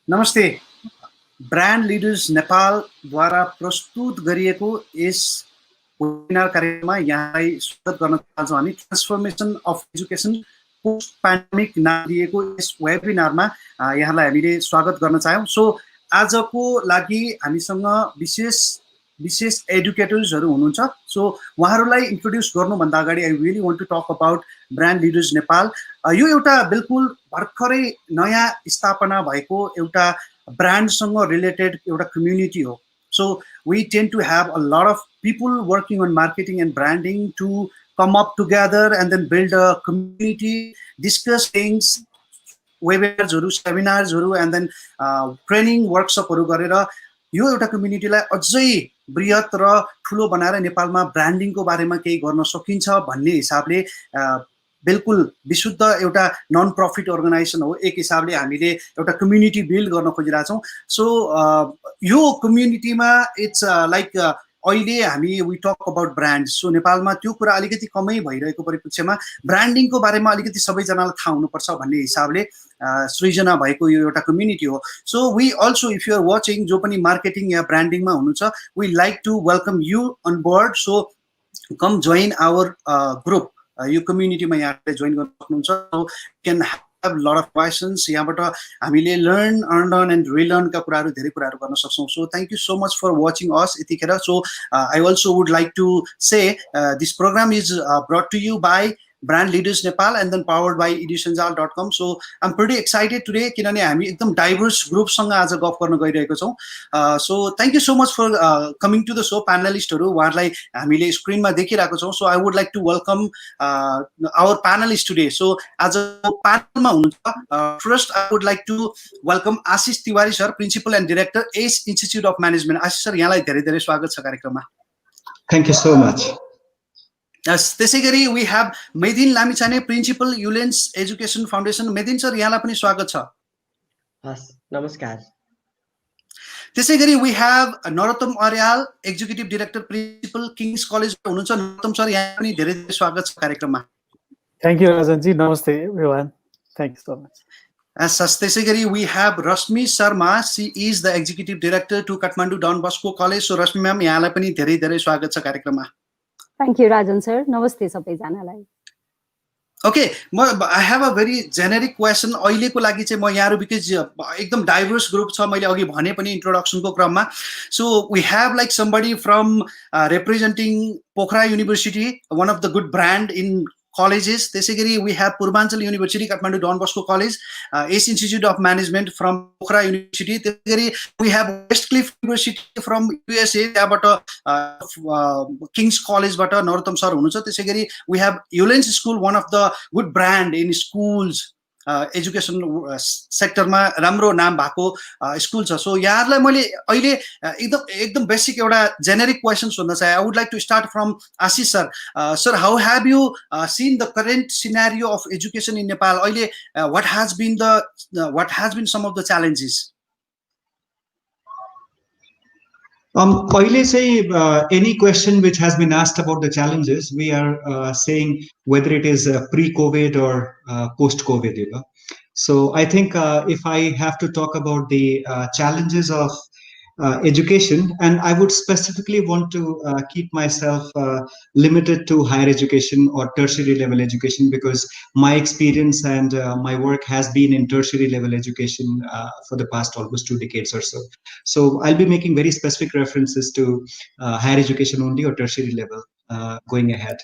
नमस्ते। Brand leaders Nepal द्वारा प्रस्तुत गरिएको यस वेबिनार कार्यक्रममा यहाँलाई स्वागत गर्न चाहन्छौँ। हामी transformation of education post pandemic नाम दिएको यस वेबिनारमा यहाँलाई हामीले स्वागत गर्न चाहौँ। सो आजको लागि हामीसँग विशेष एडुकेटर्सहरू हुनुहुन्छ। सो उहाँहरूलाई इन्ट्रोड्युस गर्नुभन्दा अगाडि I really want to talk about brand leaders Nepal. यो एउटा बिल्कुल भर्खरै नयाँ स्थापना भएको एउटा ब्रान्डसँग रिलेटेड एउटा कम्युनिटी हो। So we tend to have a lot of people working on marketing and branding to come up together and then build a community, discuss things, वेबिनार्सहरू, सेमिनार्सहरू एन्ड देन ट्रेनिङ वर्कसपहरू गरेर यो एउटा कम्युनिटीलाई अझै बृहत र ठुलो बनाएर नेपालमा ब्रान्डिङको बारेमा केही गर्न सकिन्छ भन्ने हिसाबले बिल्कुल विशुद्ध एउटा नन प्रफिट अर्गनाइजेसन हो। एक हिसाबले हामीले एउटा कम्युनिटी बिल्ड गर्न खोजिरहेछौँ। सो यो कम्युनिटीमा इट्स लाइक अहिले हामी we talk about brand. So नेपालमा त्यो कुरा अलिकति कमै भइरहेको परिप्रेक्ष्यमा ब्रान्डिङको बारेमा अलिकति सबैजनालाई थाहा हुनुपर्छ भन्ने हिसाबले सृजना भएको यो एउटा कम्युनिटी हो। So we also if you are watching, जो पनि मार्केटिङ या ब्रान्डिङमा हुनुहुन्छ, we like to welcome you on board. So come join our group. यो कम्युनिटीमा यहाँले जोइन गर्न सक्नुहुन्छ। So can have lot of questions. यहाँबाट हामीले learn, unlearn and relearn का कुराहरू धेरै कुराहरू गर्न सक्छौँ। So thank you so much for watching us यतिखेर। So I also would like to say this program is brought to you by Brand Leaders Nepal and then powered by 𝐓𝐫𝐚𝐧.com. So I'm pretty excited today किनभने हामी एकदम diverse ग्रुपसँग आज गफ गर्न गइरहेको छौँ। So thank you so much for coming to the show, panelistहरू। उहाँहरूलाई हामीले स्क्रिनमा देखिरहेको छौँ। So I would like to welcome our panelists today. So आज प्यानलमा हुनुहुन्छ। First I would like to welcome Ashish Tiwari sir, principal and director S institute of management. Ashish sir, यहाँलाई धेरै धेरै स्वागत छ कार्यक्रममा। Thank you so much. Yes, त्यसै गरी we have Medin Lamichhane, principal Ullens education foundation. Medin sir, यहाँलाई पनि स्वागत छ। हस्, नमस्कार। त्यसै गरी we have Narottam Aryal, executive director principal King's College हुनुहुन्छ। नरोत्तम सर, यहाँ पनि धेरै धेरै स्वागत छ कार्यक्रममा। थ्याङ्क यू राजनजी, नमस्ते everyone, thank you so much. त्यसै गरी we have Rashmi Sharma, she is the executive director to Kathmandu Don Bosco college. So Rashmi ma'am, यहाँलाई पनि धेरै धेरै स्वागत छ कार्यक्रममा। थ्याङ्क यू राजन सर, नमस्ते सबैजनालाई। Okay, I have a very generic question अहिलेको लागि चाहिँ। म यहाँहरू बिकज एकदम डाइभर्स ग्रुप छ, मैले अघि भने पनि इन्ट्रोडक्सनको क्रममा। So we have like somebody from representing Pokhara university, one of the good brand in colleges. त्यसै गरी we have Purbanchal university Kathmandu Don Bosco college, ACE institute of management from Pokhara university. त्यसै गरी we have Westcliff university from USA, त्यहाँबाट Kings कलेजबाट Narottam sir हुनुहुन्छ। त्यसै गरी we have Ullens school, one of the good brand in schools, education सेक्टरमा राम्रो नाम भएको स्कुल छ। सो यहाँहरूलाई मैले अहिले एकदम बेसिक एउटा जेनेरिक क्वेसन सोध्न चाहे। I would like to start from Ashish sir. Sir, how have you seen the current scenario of education in Nepal? अहिले what has been some of the challenges? Paile say any question which has been asked about the challenges, we are saying whether it is pre-COVID or post-COVID, you know. So I think if I have to talk about the challenges of education, and I would specifically want to keep myself limited to higher education or tertiary level education, because my experience and my work has been in tertiary level education for the past almost 2 decades or so. So I'll be making very specific references to higher education only or tertiary level going ahead.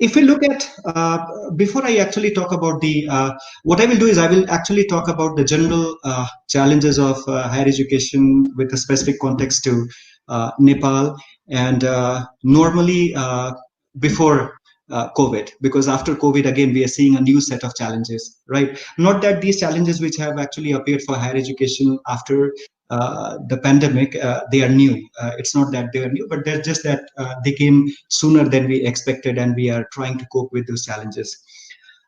If we look at, before I actually talk about the, what I will do is I will actually talk about the general challenges of higher education with a specific context to Nepal, and normally before COVID, because after COVID, again, we are seeing a new set of challenges, right? Not that these challenges which have actually appeared for higher education after the pandemic, they are new. It's not that they are new, but they're just that they came sooner than we expected, and we are trying to cope with those challenges.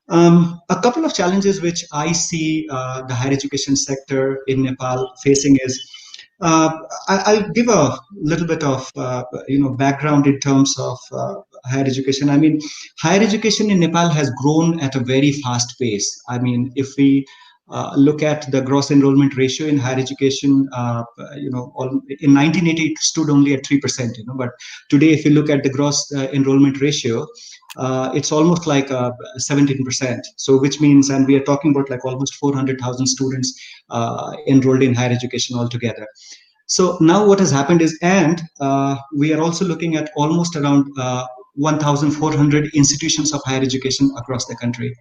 A couple of challenges which I see the higher education sector in Nepal facing is, I'll give a little bit of background in terms of higher education. I mean, higher education in Nepal has grown at a very fast pace. I mean, if we look at the gross enrollment ratio in higher education, in 1980 it stood only at 3%, but today if you look at the gross enrollment ratio, it's almost like 17%. So which means, and we are talking about like almost 400,000 students enrolled in higher education altogether. So now what has happened is, and we are also looking at almost around 1,400 institutions of higher education across the country.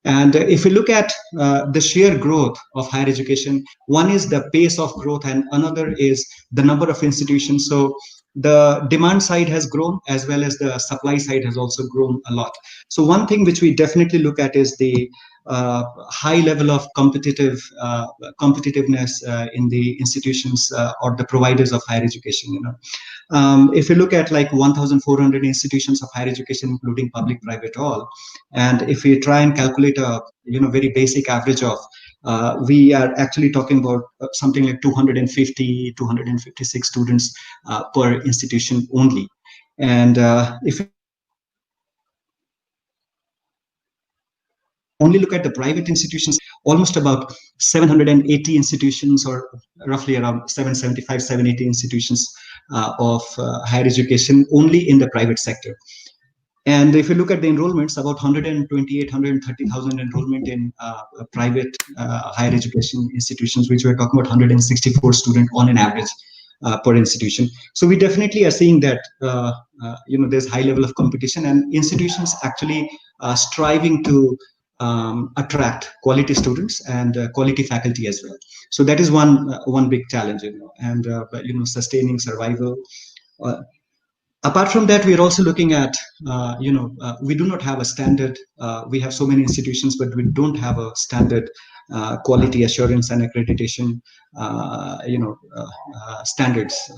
And if you look at the sheer growth of higher education, one is the pace of growth and another is the number of institutions. So the demand side has grown as well as the supply side has also grown a lot. So one thing which we definitely look at is the high level of competitiveness in the institutions or the providers of higher education. If you look at like 1,400 institutions of higher education, including public, private, all, and if we try and calculate a very basic average of, we are actually talking about something like 256 students per institution only. And if only look at the private institutions, almost about 780 institutions, or roughly around 775, 780 institutions of higher education only in the private sector. And if you look at the enrollments, about 128, 130,000 enrollment in private higher education institutions, which we're talking about 164 students on an average per institution. So we definitely are seeing that there's high level of competition, and institutions actually striving to attract quality students and quality faculty as well. So that is one big challenge, and sustaining survival. Apart from that, we are also looking at, we do not have a standard. We have so many institutions, but we don't have a standard quality assurance and accreditation, standards,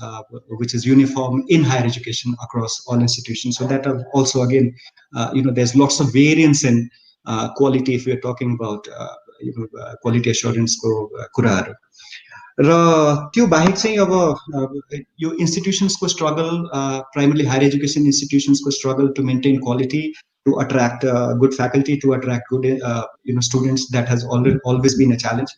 which is uniform in higher education across all institutions. So that also, again, there's lots of variance in quality if we're talking about quality assurance को कुराहरु र त्यो बाहेक चाहिँ अब यो institutions को struggle, primarily higher education institutions को struggle to maintain quality, to attract good faculty, to attract good students, that has always been a challenge.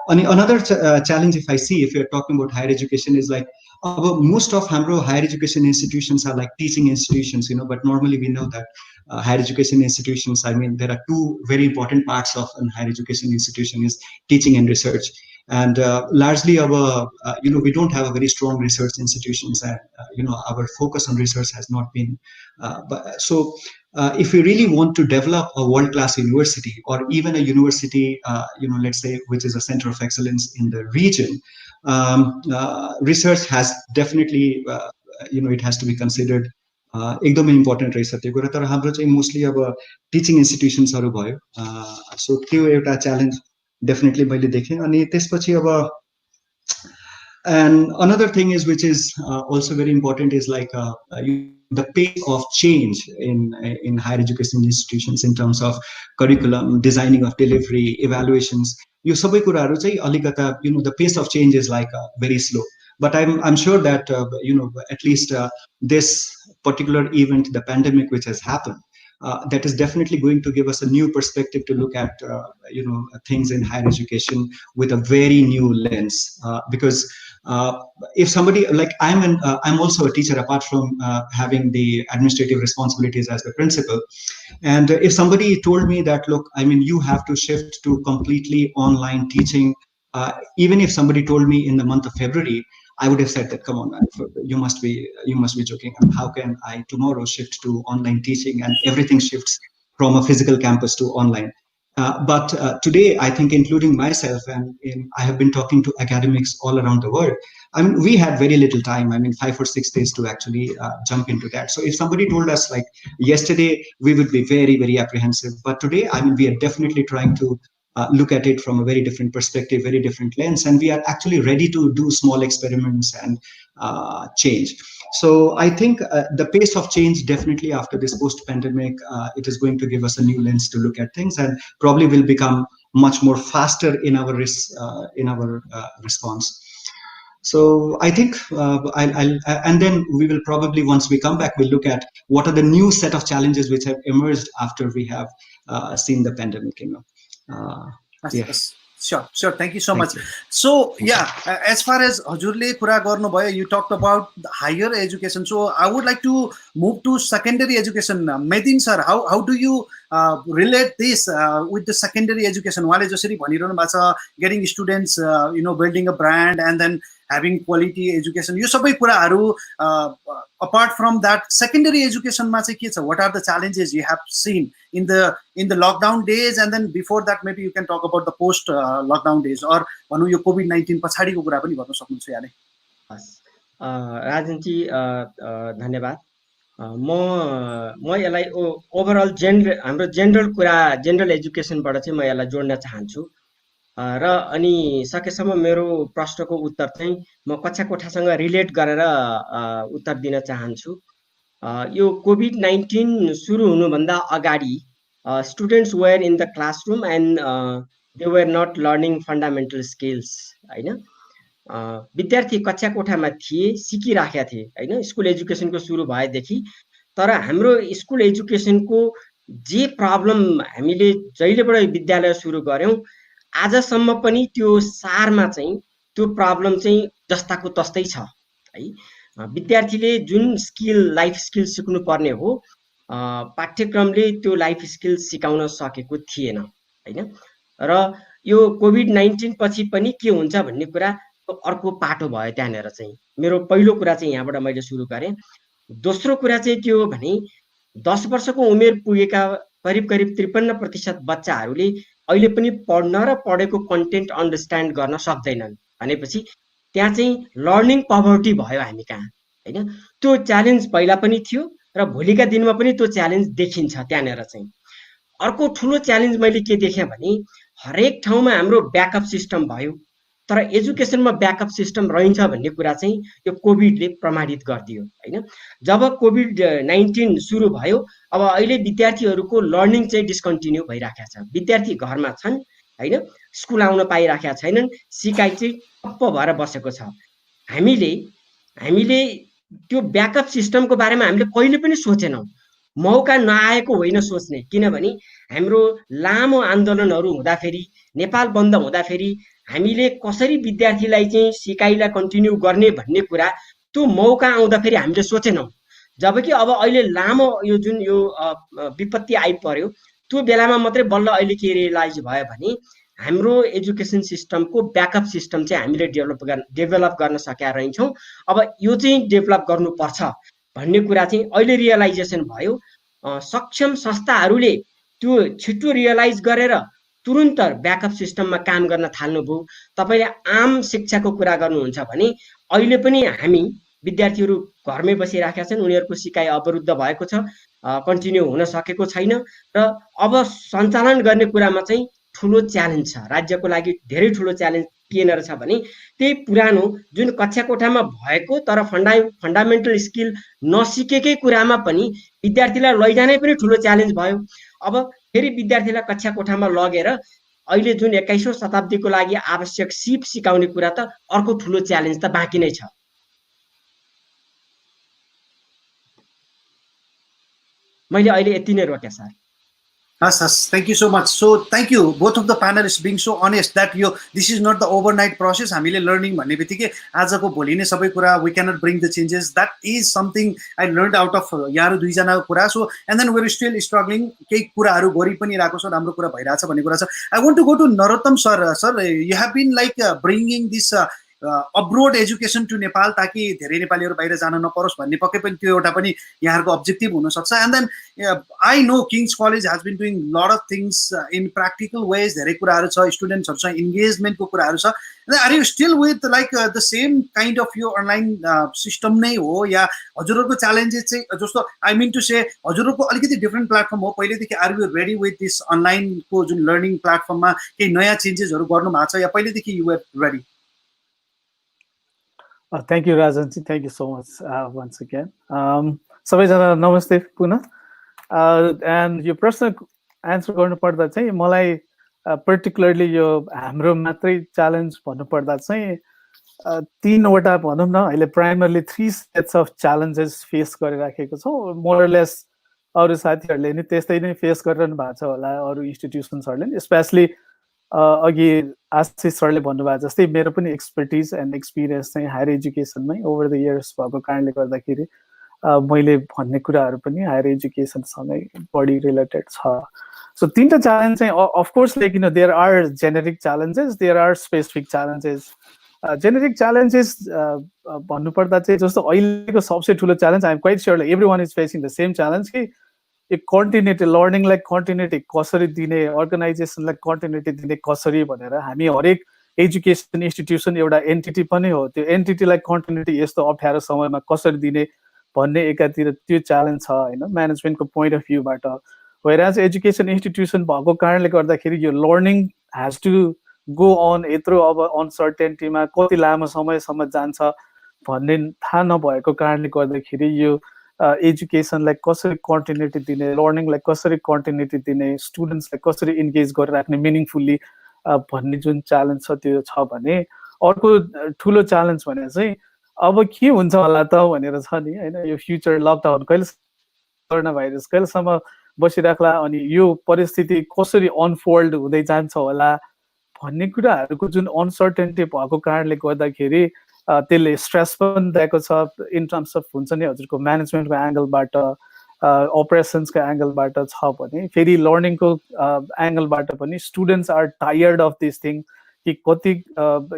And another challenge, if I see, if you're talking about higher education, is like most of हाम्रो higher education institutions are like teaching institutions, but normally we know that higher education institutions, I mean, there are two very important parts of a higher education institution is teaching and research. And largely we don't have a very strong research institutions, and our focus on research has not been so if we really want to develop a world-class university, or even a university let's say which is a center of excellence in the region, research has definitely it has to be considered एकदमै important रहेछ त्यो कुरा. तर हाम्रो चाहिँ mostly अब teaching इन्स्टिट्युसन्सहरु भयो, so त्यो एउटा च्यालेन्ज डेफिनेटली मैले देखेँ. अनि त्यसपछि अब and another thing is, which is also very important, is like the pace of change in higher education institutions in terms of curriculum, designing of delivery, evaluations. यो सबै कुराहरु चाहिँ अलिकता the pace of change is like very slow. But I'm sure that at least this particular event, the pandemic which has happened, that is definitely going to give us a new perspective to look at things in higher education with a very new lens. Because if somebody like I'm also a teacher apart from having the administrative responsibilities as the principal, and if somebody told me that, look, I mean, you have to shift to completely online teaching, even if somebody told me in the month of February, I would have said that, come on, man, you must be joking. How can I tomorrow shift to online teaching and everything shifts from a physical campus to online? But today, I think, including myself, and I have been talking to academics all around the world. I mean, we had very little time. I mean, 5 or 6 days to actually jump into that. So if somebody told us like yesterday, we would be very, very apprehensive. But today, I mean, we are definitely trying to look at it from a very different perspective, very different lens, and we are actually ready to do small experiments and change. So I think the pace of change definitely after this post-pandemic, it is going to give us a new lens to look at things, and probably will become much more faster in our response. So I think and then we will probably, once we come back, we'll look at what are the new set of challenges which have emerged after we have seen the pandemic. Yes. Sure. Thank you so Thank much. you. So, yeah, as far as हजुरले कुरा गर्नुभयो, you talked about the higher education. So, I would like to move to secondary education. Medin sir, how do you relate this with the secondary education? उहाँले जसरी भनिरहनु भएको छ, getting students, building a brand and then having quality education. यो सबै कुराहरू apart from that, secondary education मा चाहिँ के छ? What are the challenges you have seen in the lockdown days, and then before that maybe you can talk about the post lockdown days, or भनौँ यो COVID-19 पछाडिको कुरा पनि भन्न सक्नुहुन्छ यहाँले. राजन जी धन्यवाद. म यसलाई ओभरअल हाम्रो जेनरल एजुकेसनबाट चाहिँ म यसलाई जोड्न चाहन्छु र अनि सकेसम्म मेरो प्रश्नको उत्तर चाहिँ म कक्षा कोठासँग रिलेट गरेर उत्तर दिन चाहन्छु. यो COVID-19 सुरु हुनुभन्दा अगाडि students were in the classroom and they were not learning fundamental skills, हैन. विद्यार्थी कक्षा कोठामा थिए, सिकिराखेका थिए, हैन, स्कुल एजुकेसनको सुरु भएदेखि. तर हाम्रो स्कुल एजुकेसनको जे प्रब्लम हामीले जहिलेबाट विद्यालय सुरु गर्यौं आजसम्म पनि त्यो सारमा चाहिँ त्यो प्रब्लम चाहिँ जस्ताको तस्तै छ, है. विद्यार्थीले जुन लाइफ स्किल सिक्नु पर्ने हो पाठ्यक्रमले त्यो लाइफ स्किल सिकाउन सकेको थिएन, हैन. र यो COVID-19 पछि पनि के हुन्छ भन्ने कुरा अर्को पाटो भयो. त्यहाँनेर चाहिँ मेरो पहिलो कुरा चाहिँ यहाँबाट मैले सुरु गरेँ. दोस्रो कुरा चाहिँ के हो भने 10 वर्षको उमेर पुगेका करिब 53% बच्चाहरूले अहिले पनि पढ्न र पढेको कन्टेन्ट अन्डरस्ट्यान्ड गर्न सक्दैनन् भनेपछि त्यहाँ चाहिँ लर्निङ पभर्टी भयो हामी कहाँ, हैन. त्यो च्यालेन्ज पहिला पनि थियो र भोलिका दिनमा पनि त्यो च्यालेन्ज देखिन्छ त्यहाँनेर चाहिँ. अर्को ठुलो च्यालेन्ज मैले के देखेँ भने हरेक ठाउँमा हाम्रो ब्याकअप सिस्टम भयो तर एजुकेसनमा ब्याकअप सिस्टम रहन्छ भन्ने कुरा चाहिँ यो कोभिडले प्रमाणित गरिदियो, हैन. जब COVID-19 सुरु भयो अब अहिले विद्यार्थीहरूको लर्निङ चाहिँ डिस्कन्टिन्यू भइराखेको छ. विद्यार्थी घरमा छन्, हैन, स्कुल आउन पाइराखेका छैनन्, सिकाइ चाहिँ ठप्प भएर बसेको छ. हामीले त्यो ब्याकअप सिस्टमको बारेमा हामीले कहिले पनि सोचेनौं. मौका नआएको होइन सोच्ने, किनभने हाम्रो लामो आन्दोलनहरू हुँदाखेरि नेपाल बन्द हुँदाखेरि हामीले कसरी विद्यार्थीलाई चाहिँ सिकाइलाई कन्टिन्यू गर्ने भन्ने कुरा त्यो मौका आउँदाखेरि हामीले सोचेनौं. जबकि अब अहिले लामो यो जुन यो विपत्ति आइपर्यो त्यो बेलामा मात्रै बल्ल अहिले के रियलाइज भयो भने हाम्रो एजुकेसन सिस्टमको ब्याकअप सिस्टम चाहिँ हामीले डेभलप गर्न सकेका रहेछौं. अब यो चाहिँ डेभलप गर्नुपर्छ भन्ने कुरा चाहिँ अहिले रियलाइजेसन भयो. सक्षम संस्थाहरूले त्यो छिटो रियलाइज गरेर तुरुन्त ब्याकअप सिस्टममा काम गर्न थाल्नुभयो. तपाईले आम शिक्षाको कुरा गर्नुहुन्छ भने अहिले पनि हामी विद्यार्थीहरू घरमै बसिराखेका छन्, उनीहरूको सिकाइ अवरुद्ध भएको छ, कन्टिन्यू हुन सकेको छैन र अब सञ्चालन गर्ने कुरामा चाहिँ ठुलो च्यालेन्ज छ. राज्यको लागि धेरै ठुलो च्यालेन्ज के रहेछ भने त्यही पुरानो जुन कक्षा कोठामा भएको तर फन्डामेन्टल स्किल नसिकेकै कुरामा पनि विद्यार्थीलाई लैजानै पनि ठुलो च्यालेन्ज भयो. अब फेरि विद्यार्थीलाई कक्षा कोठामा लगेर अहिले जुन 21औं शताब्दीको लागि आवश्यक सिप सिकाउने कुरा त अर्को ठुलो च्यालेन्ज त बाँकी नै छ. मैले अहिले यति नै रोके sir. Yes, thank you so much. So thank you both of the panelists being so honest that this is not the overnight process. हामीले learning भन्ने बित्तिकै आजको भोलि नै सबै कुरा we cannot bring the changes. That is something I learned out of यहाँहरु दुई जनाको कुरा. So and then we're still struggling. केही कुराहरु गरि पनि राखेको छ, राम्रो कुरा भइराछ भन्ने कुरा छ. I want to go to Narottam sir. Sir, you have been like bringing this abroad education to Nepal ताकि धेरै नेपालीहरु बाहिर जान नपरोस् भन्ने पक्कै पनि त्यो एउटा पनि यहाँहरुको objective हुन सक्छ. And then I know King's College has been doing lot of things in practical ways. धेरै कुराहरु छ, स्टुडेन्ट्सहरुसँग engagement को कुराहरु छ. Are you still with like the same kind of your online system नै हो या हजुरहरुको challenges चाहिँ जस्तो I mean to say हजुरहरुको अलिकति different platform हो पहिलेदेखि? Are you ready with this online को जुन learning platform मा केही नयाँ changes हरु गर्नु भएको छ या पहिलेदेखि you were ready? Thank you, Rajanji. Thank you so much once again. सबैजना नमस्ते पुनः. And यो प्रश्न आन्सर गर्नुपर्दा चाहिँ मलाई पर्टिकुलरली यो हाम्रो मात्रै च्यालेन्ज भन्नुपर्दा चाहिँ तीनवटा भनौँ न अहिले primarily 3 sets of challenges face गरिराखेको छौँ. मोरलेस अरू साथीहरूले नि त्यस्तै नै फेस गरिरहनु भएको छ होला, अरू इन्स्टिट्युसन्सहरूले नि, स्पेशली अघि आशिष सरले भन्नुभएको जस्तै मेरो पनि एक्सपर्टिज एन्ड एक्सपिरियन्स चाहिँ हायर एजुकेसनमै ओभर द इयर्स भएको कारणले गर्दाखेरि मैले भन्ने कुराहरू पनि हायर एजुकेसनसँगै बढी रिलेटेड छ। सो तीनटा च्यालेन्ज चाहिँ of course like there are generic challenges, there are specific challenges. Generic challenges भन्नुपर्दा चाहिँ जस्तो अहिलेको सबसे ठुलो challenge I am quite sure like every one is facing the same challenge कि यो कन्टिन्युटी लर्निङलाई कन्टिन्युटी कसरी दिने, अर्गनाइजेसनलाई कन्टिन्युटी दिने कसरी भनेर हामी हरेक एजुकेसन इन्स्टिट्युसन एउटा एन्टिटी पनि हो, त्यो एन्टिटीलाई कन्टिन्युटी यस्तो अप्ठ्यारो समयमा कसरी दिने भन्ने एकातिर त्यो च्यालेन्ज छ होइन म्यानेजमेन्टको पोइन्ट अफ भ्यूबाट। वेयरएज एजुकेसन इन्स्टिट्युसन भएको कारणले गर्दाखेरि यो learning has to go on यत्रो अब अनसर्टेन्टीमा कति लामो समयसम्म जान्छ भन्ने थाहा नभएको कारणले गर्दाखेरि यो एजुकेसनलाई कसरी कन्टिन्युटी दिने, लर्निङलाई कसरी कन्टिन्युटी दिने, स्टुडेन्ट्सलाई कसरी इन्गेज गरेर राख्ने मिनिङफुल्ली भन्ने जुन च्यालेन्ज छ त्यो छ भने, अर्को ठुलो च्यालेन्ज भने चाहिँ अब के हुन्छ होला त भनेर छ नि होइन। यो फ्युचर लकडाउन कहिले, कोरोना भाइरस कहिलेसम्म बसिराख्ला, अनि यो परिस्थिति कसरी अनफोल्ड हुँदै जान्छ होला भन्ने कुराहरूको जुन अनसर्टेन्टी भएको कारणले गर्दाखेरि त्यसले स्ट्रेस पनि दिएको छ इन टर्म्स अफ हुन्छ नि हजुरको म्यानेजमेन्टको एङ्गलबाट, अपरेसन्सको एङ्गलबाट छ भने, फेरि लर्निङको एङ्गलबाट पनि students are tired of this thing कि कति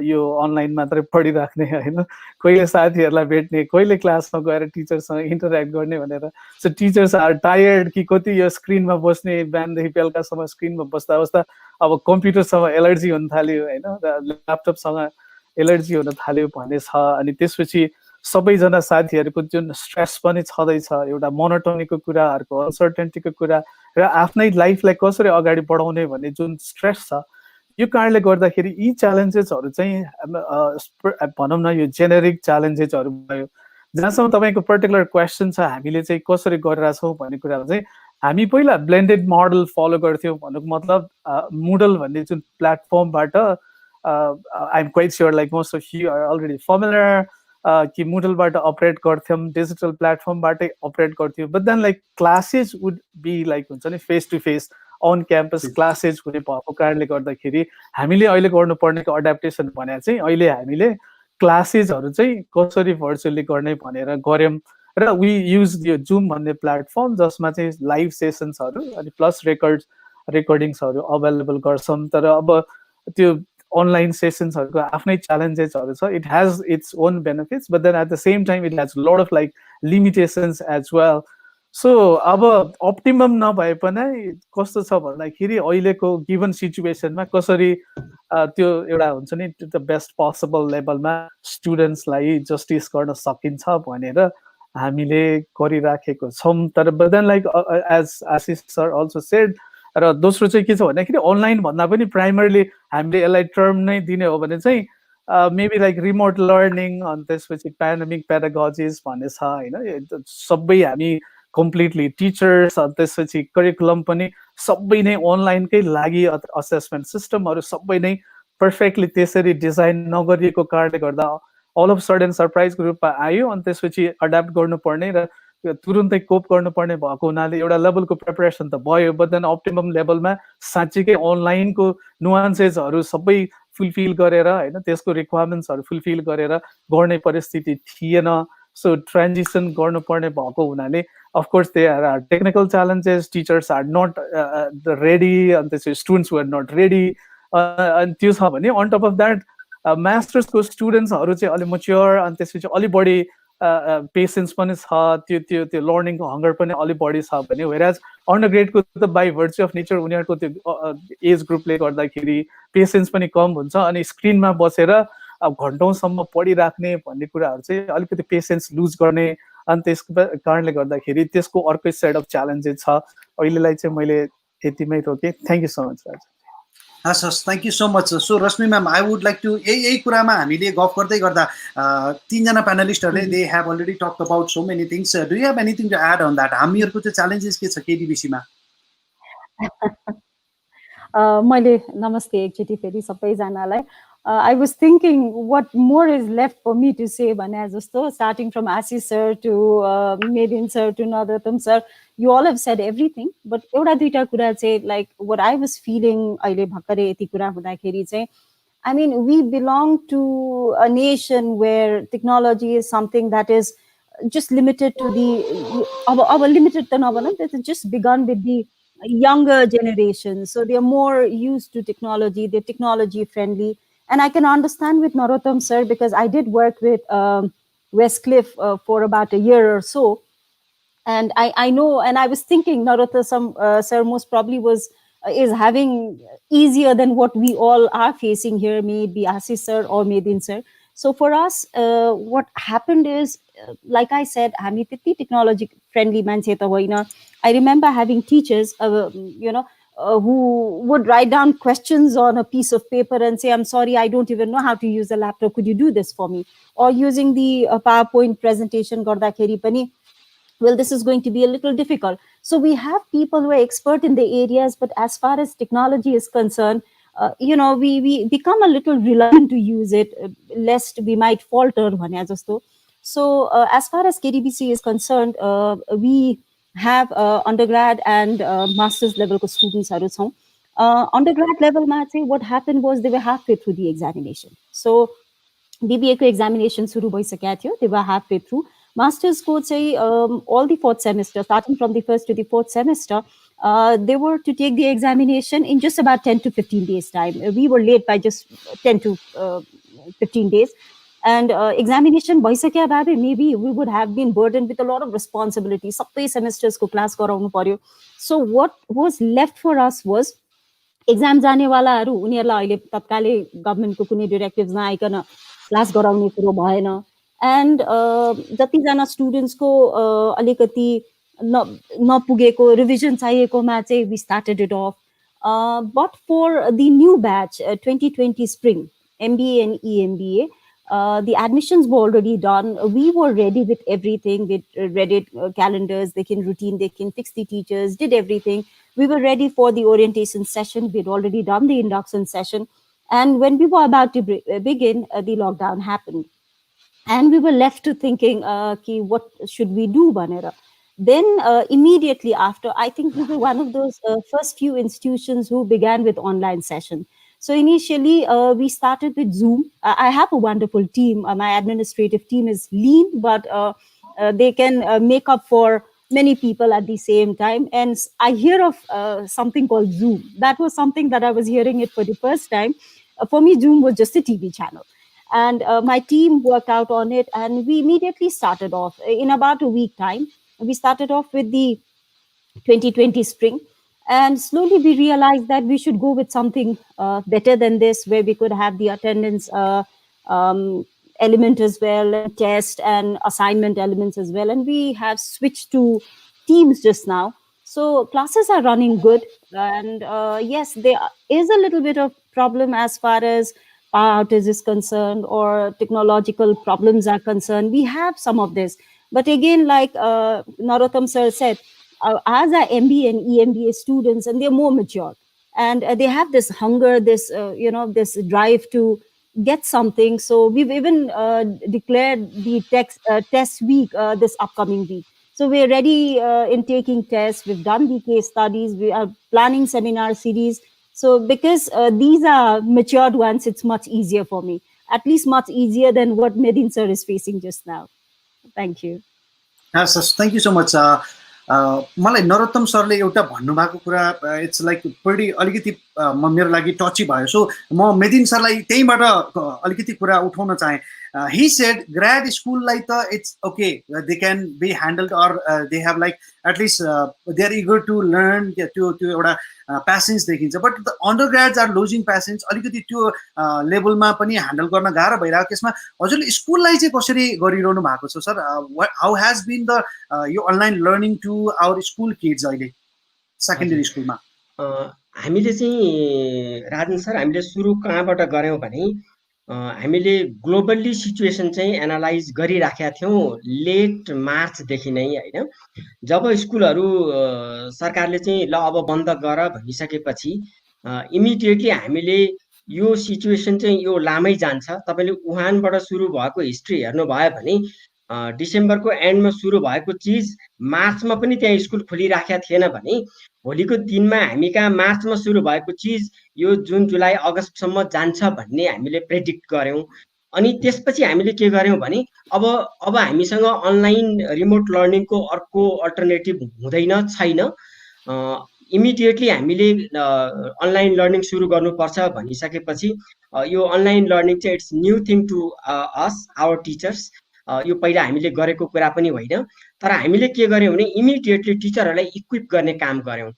यो अनलाइन मात्रै पढिराख्ने होइन, कहिले साथीहरूलाई भेट्ने, कहिले क्लासमा गएर टिचरसँग इन्टरेक्ट गर्ने भनेर। सो टिचर्स आर टायर्ड कि कति यो स्क्रिनमा बस्ने, बिहानदेखि बेलुकासम्म स्क्रिनमा बस्दा बस्दा अब कम्प्युटरसँग एलर्जी हुन थाल्यो होइन, ल्यापटपसँग एलर्जी हुन थाल्यो भन्ने छ। अनि त्यसपछि सबैजना साथीहरूको जुन स्ट्रेस पनि छँदैछ, एउटा मोनोटोनीको कुराहरूको, अनसर्टेन्टीको कुरा र आफ्नै लाइफलाई कसरी अगाडि बढाउने भन्ने जुन स्ट्रेस छ, यो कारणले गर्दाखेरि यी च्यालेन्जेसहरू चाहिँ भनौँ न यो जेनेरिक च्यालेन्जेसहरू भयो। जहाँसम्म तपाईँको पर्टिकुलर क्वेसन छ हामीले चाहिँ कसरी गरिरहेछौँ भन्ने कुरामा चाहिँ हामी पहिला ब्लेन्डेड मोडल फलो गर्थ्यौँ भन्नुको मतलब मुडल भन्ने जुन प्लेटफर्मबाट I am quite sure like most of you are already familiar कि मुडलबाट अपरेट गर्थ्यौँ, डिजिटल प्लेटफर्मबाटै अपरेट गर्थ्यौँ। But then like classes would be like हुन्छ नि face to face on campus classes हुने भएको कारणले गर्दाखेरि हामीले अहिले गर्नुपर्नेको एडाप्टेसन भने चाहिँ अहिले हामीले क्लासेसहरू चाहिँ कसरी भर्चुअली गर्ने भनेर गऱ्यौँ र वी युज यो जुम भन्ने प्लेटफर्म जसमा चाहिँ लाइभ सेसन्सहरू अनि प्लस रेकर्डिङ्सहरू अभाइलेबल गर्छौँ। तर अब त्यो अनलाइन सेसन्सहरूको आफ्नै च्यालेन्जेसहरू छ, it has its own benefits but then at the same time it has lot of like limitations as well. So अब अप्टिमम नभए पनि कस्तो छ भन्दाखेरि अहिलेको गिभन सिचुएसनमा कसरी त्यो एउटा हुन्छ नि द बेस्ट पोसिबल लेभलमा स्टुडेन्ट्सलाई जस्टिस गर्न सकिन्छ भनेर हामीले गरिराखेको छौँ। तर but then like as Ashish sir also said, र दोस्रो चाहिँ के छ भन्दाखेरि अनलाइन भन्दा पनि प्राइमरली हामीले यसलाई टर्म नै दिने हो भने चाहिँ मेबी लाइक रिमोट लर्निङ, अनि त्यसपछि पेन्डेमिक पेडागोजिज भन्ने छ होइन। सबै हामी कम्प्लिटली टिचर्स, अनि त्यसपछि करिकुलम पनि सबै नै अनलाइनकै लागि, असेसमेन्ट सिस्टमहरू सबै नै पर्फेक्टली त्यसरी डिजाइन नगरिएको कारणले गर्दा अल अफ सडन सरप्राइजको रूपमा आयो, अनि त्यसपछि एडाप्ट गर्नुपर्ने र तुरुन्तै कोप गर्नुपर्ने भएको हुनाले एउटा लेभलको प्रिपरेसन त भयो, बट देन अप्टिमम लेभलमा साँच्चीकै अनलाइनको नुवान्सेसहरू सबै फुलफिल गरेर होइन त्यसको रिक्वायरमेन्ट्सहरू फुलफिल गरेर गर्ने परिस्थिति थिएन। सो ट्रान्जिसन गर्नुपर्ने भएको हुनाले of course they are technical challenges, teachers are not ready, अनि त्यसपछि स्टुडेन्ट्स वर नट रेडी। अनि त्यो छ भने अन टप अफ द्याट मास्टर्सको स्टुडेन्ट्सहरू चाहिँ अलिक मच्योर, अनि त्यसपछि अलिक बढी पेसेन्स पनि छ, त्यो लर्निङको हङ्गर पनि अलिक बढी छ भने, वेयरएज अन्डर ग्रेडको त बाई भर्च्यु अफ नेचर उनीहरूको त्यो एज ग्रुपले गर्दाखेरि पेसेन्स पनि कम हुन्छ, अनि स्क्रिनमा बसेर अब घन्टौँसम्म पढिराख्ने भन्ने कुराहरू चाहिँ अलिकति पेसेन्स लुज गर्ने, अनि त्यसको कारणले गर्दाखेरि त्यसको अर्कै सेट अफ च्यालेन्जेस छ। अहिलेलाई चाहिँ मैले यतिमै रोकेँ। Thank you so much Raj. हस् हस्, thank you so much. So Rashmi ma'am, I would like to यही कुरामा हामीले गफ गर्दै गर्दा तीनजना प्यानलिस्टहरूले they have already talk about so many things. Do you have anything to add on that? हामीहरूको चाहिँ च्यालेन्जेस के छ केडिबिसीमा? मैले नमस्ते एकचोटि फेरि सबैजनालाई। I was thinking what more is left for me to say, starting from Ashish sir to Medin sir to Narottam sir. You all have said everything, but एउटा दुईटा कुरा चाहिँ like what I was feeling अहिले भर्खरै यति कुरा हुँदाखेरि चाहिँ I mean, we belong to a nation where technology is something that is just limited to the our limited it's just begun with the younger generation. So they are more used to technology, they're technology friendly. And I can understand with Narottam sir, because I did work with Westcliff for about a year or so. And I know, and I was thinking Narottam sir most probably is having easier than what we all are facing here, may it be Ashish sir or Medin sir. So for us, what happened is, like I said, हामी त्यति technology friendly मान्छे त होइन. I remember having teachers, who would write down questions on a piece of paper and say, I'm sorry, I don't even know how to use a laptop. Could you do this for me? Or using the PowerPoint presentation, गर्दाखेरि पनि, well, this is going to be a little difficult. So we have people who are expert in the areas, but as far as technology is concerned, we become a little reluctant to use it, lest we might falter. So as far as KDBC is concerned, we have undergrad and master's level students. Undergrad level, what happened was they were halfway through the examination. So BBA examination suru bhaisakya थियो, they were halfway through. Master's course, all the fourth semester, starting from the first to the fourth semester, they were to take the examination in just about 10 to 15 days time. We were late by just 10 to 15 days. And examination, maybe we would have been burdened with a lot of responsibility. Sabai semesters ko class garaunu paryo. So what was left for us was exam जाने वालाहरु उनीहरुलाई अहिले तत्कालै गभर्नमेन्टको कुनै डाइरेक्टिभ्स नआइकन class गराउने कुरो भएन. And जतिजना students को अलिकति नपुगेको रिभिजन चाहिएकोमा चाहिँ we started it off. But for the new batch 2020 spring MBA and EMBA, the admissions were already done. We were ready with everything, with Reddit calendars, they can routine, they can fix the teachers, did everything. We were ready for the orientation session. We'd already done the induction session. And when we were about to begin, the lockdown happened. And we were left to thinking, what should we do, Banera? Then immediately after, I think we were one of those first few institutions who began with online session. So initially, we started with Zoom. I have a wonderful team. My administrative team is lean, but they can make up for many people at the same time. And I hear of something called Zoom. That was something that I was hearing it for the first time. For me, Zoom was just a TV channel. And my team worked out on it, and we immediately started off. In about a week time, we started off with the 2020 spring. And slowly we realized that we should go with something better than this, where we could have the attendance element as well, test and assignment elements as well. And we have switched to Teams just now. So classes are running good. And yes, there is a little bit of problem as far as power outage is concerned or technological problems are concerned. We have some of this. But again, like Narottam sir said, as our MBA and EMBA students, and they're more mature, and they have this hunger, this this drive to get something. So we've even declared the test week this upcoming week. So we're ready in taking tests. We've done the case studies. We are planning seminar series. So because these are matured ones, it's much easier for me. At least much easier than what Medin sir is facing just now. Thank you. Yes, thank you so much. मलाई नरोत्तम सरले एउटा भन्नुभएको कुरा it's like pretty अलिकति मेरो लागि टची भयो. So म मेदिन सरलाई त्यहीबाट अलिकति कुरा उठाउन चाहे. He said grad school like it's okay, they can be handled, or they have like at least they are eager to learn, to एउटा patience देखिन्छ. But the undergrads are losing patience. अलिकति त्यो लेभलमा पनि ह्यान्डल गर्न गाह्रो भइरहेको यसमा हजुरले स्कुललाई चाहिँ कसरी गरिरहनु भएको छ sir? How has been the यो online learning to our school kids अहिले सेकेन्डरी स्कुलमा? हामीले चाहिँ राजन सर हामीले सुरु कहाँबाट गर्यौं भने हामीले ग्लोबली सिचुएसन चाहिँ एनालाइज गरिराखेका थियौं लेट मार्चदेखि नै हैन. जब स्कुलहरू सरकारले चाहिँ ल अब बन्द गर भनिसकेपछि इमिडिएटली हामीले यो सिचुएसन चाहिँ यो लामै जान्छ। तपाईँले वुहानबाट सुरु भएको हिस्ट्री हेर्नुभयो भने डिसेम्बरको एन्डमा सुरु भएको चिज मार्चमा पनि त्यहाँ स्कुल खोलिराखेका थिएन भने भोलिको दिनमा हामी कहाँ मार्चमा सुरु भएको चिज यो जुन जुलाई अगस्तसम्म जान्छ भन्ने हामीले प्रेडिक्ट गऱ्यौँ। अनि त्यसपछि हामीले के गर्यौँ भने अब हामीसँग अनलाइन रिमोट लर्निङको अर्को अल्टरनेटिभ हुँदैन छैन। इमिडिएटली हामीले अनलाइन लर्निङ सुरु गर्नुपर्छ भनिसकेपछि यो अनलाइन लर्निङ चाहिँ it's new thing to us our teachers. यो पहिला हामीले गरेको कुरा पनि होइन, तर हामीले के गर्यौँ भने इमिडिएटली टिचरहरूलाई इक्विप गर्ने काम गर्यौँ।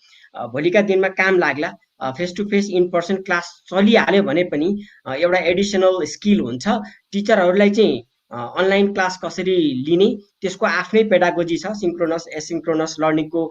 भोलिका दिनमा काम लाग्ला, face to face in person class चलिहाल्यो भने पनि एउटा एडिसनल स्किल हुन्छ। टिचरहरूलाई चाहिँ अनलाइन क्लास कसरी लिने त्यसको आफ्नै पेडागोजी छ, सिङ्क्रोनस एसिङ्क्रोनस लर्निङको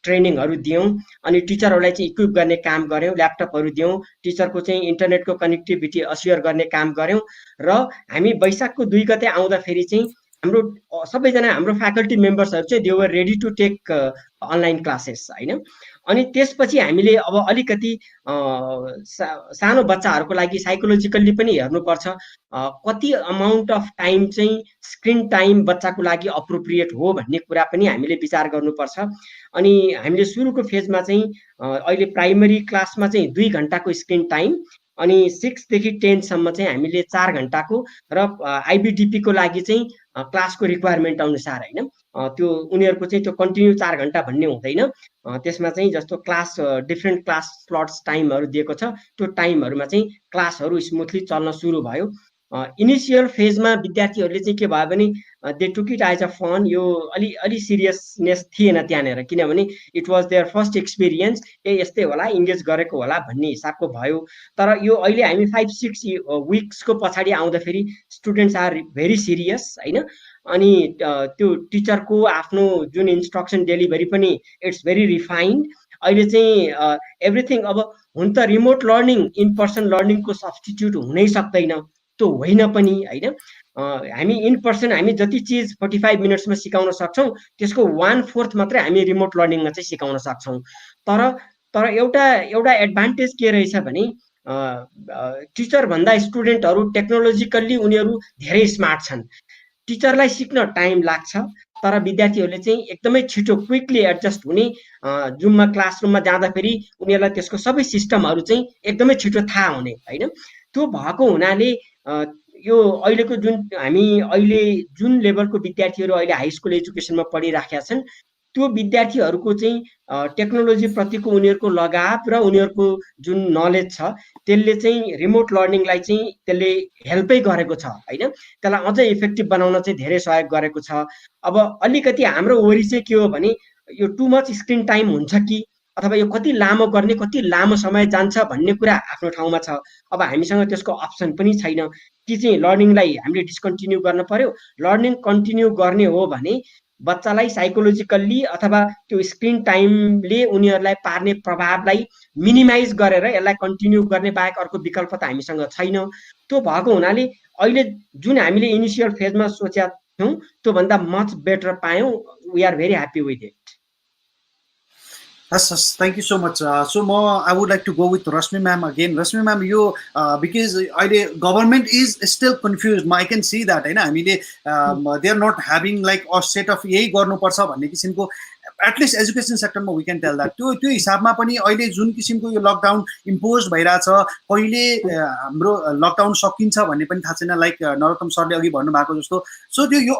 ट्रेनिङहरू दियौँ। अनि टिचरहरूलाई चाहिँ इक्विप गर्ने काम गऱ्यौँ, ल्यापटपहरू दियौँ, टिचरको चाहिँ इन्टरनेटको कनेक्टिभिटी अस्योर गर्ने काम गऱ्यौँ। र हामी वैशाखको 2 गते आउँदाखेरि चाहिँ हाम्रो सबैजना हाम्रो फ्याकल्टी मेम्बर्सहरू चाहिँ they were ready to take online classes होइन। अनि त्यसपछि हामीले अब अलिकति सानो बच्चाहरूको लागि साइकोलोजिकल्ली पनि हेर्नुपर्छ, कति अमाउन्ट अफ टाइम चाहिँ स्क्रिन टाइम बच्चाको लागि अप्रोप्रिएट हो भन्ने कुरा पनि हामीले विचार गर्नुपर्छ। अनि हामीले सुरुको फेजमा चाहिँ अहिले प्राइमरी क्लासमा चाहिँ 2 घन्टाको स्क्रिन टाइम, अनि 6 देखि 10 सम्म चाहिँ हामीले 4 घन्टाको, र आइबिडिपीको लागि चाहिँ क्लासको रिक्वायरमेन्ट अनुसार होइन, त्यो उनीहरूको चाहिँ त्यो कन्टिन्यू 4 घन्टा भन्ने हुँदैन। त्यसमा चाहिँ जस्तो क्लास डिफ्रेन्ट क्लास स्लट्स टाइमहरू दिएको छ, त्यो टाइमहरूमा चाहिँ क्लासहरू स्मुथली चल्न सुरु भयो। इनिसियल फेजमा विद्यार्थीहरूले चाहिँ के भयो भने they took it as a fun. यो अलि सिरियसनेस थिएन त्यहाँनिर, किनभने it was there first experience, यस्तै होला इङ्गेज गरेको होला भन्ने हिसाबको भयो। तर यो अहिले हामी 5-6 विक्सको पछाडि आउँदाखेरि स्टुडेन्ट्स आर भेरी सिरियस होइन। अनि त्यो टिचरको आफ्नो जुन इन्स्ट्रक्सन डेलिभरी पनि इट्स भेरी रिफाइन्ड। अहिले चाहिँ एभ्रिथिङ अब हुन त रिमोट लर्निङ इन पर्सन लर्निङको सब्स्टिट्युट हुनै सक्दैन, त्यो होइन पनि होइन। हामी इन पर्सन हामी जति चिज 45 मिनट्समा सिकाउन सक्छौँ त्यसको 1/4 मात्रै हामी रिमोट लर्निङमा चाहिँ सिकाउन सक्छौँ। तर एउटा एडभान्टेज के रहेछ भने टिचर भन्दा स्टुडेन्टहरू टेक्नोलोजिकल्ली उनीहरू धेरै स्मार्ट छन्। टिचरलाई सिक्न टाइम लाग्छ, तर विद्यार्थीहरूले चाहिँ एकदमै छिटो क्विकली एडजस्ट हुने, जुममा क्लासरुममा जाँदाखेरि उनीहरूलाई त्यसको सबै सिस्टमहरू चाहिँ एकदमै छिटो थाहा हुने होइन। त्यो भएको हुनाले यो अहिलेको जुन लेभलको विद्यार्थीहरू अहिले हाई स्कुल एजुकेसनमा पढिराखेका छन्, त्यो विद्यार्थीहरूको चाहिँ टेक्नोलोजी प्रतिको उनीहरूको लगाव र उनीहरूको जुन नलेज छ त्यसले चाहिँ रिमोट लर्निङलाई चाहिँ त्यसले हेल्पै गरेको छ होइन। त्यसलाई अझै इफेक्टिभ बनाउन चाहिँ धेरै सहयोग गरेको छ। अब अलिकति हाम्रो वरि चाहिँ के हो भने यो टु मच स्क्रिन टाइम हुन्छ कि अथवा यो कति लामो गर्ने, कति लामो समय जान्छ भन्ने कुरा आफ्नो ठाउँमा छ। अब हामीसँग त्यसको अप्सन पनि छैन कि चाहिँ लर्निङलाई हामीले डिस्कन्टिन्यू गर्न पर्यो। लर्निङ कन्टिन्यू गर्ने हो भने बच्चालाई साइकोलोजिकल्ली अथवा त्यो स्क्रिन टाइमले उनीहरूलाई पार्ने प्रभावलाई मिनिमाइज गरेर यसलाई कन्टिन्यू गर्ने बाहेक अर्को विकल्प त हामीसँग छैन। त्यो भएको हुनाले अहिले जुन हामीले इनिसियल फेजमा सोचेका थियौँ त्योभन्दा मच बेटर पायौँ। We are very happy with it. Yes, thank you so much. So I would like to go with Rashmi ma'am again. Rashmi ma'am, you because government is still confused. I can see that. I mean, they are not having like a set of यही गर्नुपर्छ भन्ने किसिमको at least education sector मा we can tell that. त्यो हिसाबमा पनि अहिले जुन किसिमको यो लकडाउन इम्पोज भइराछ, कहिले हाम्रो लकडाउन सकिन्छ भन्ने पनि थाहा छैन, लाइक नरोत्तम सरले अघि भन्नु भएको जस्तो। सो त्यो यो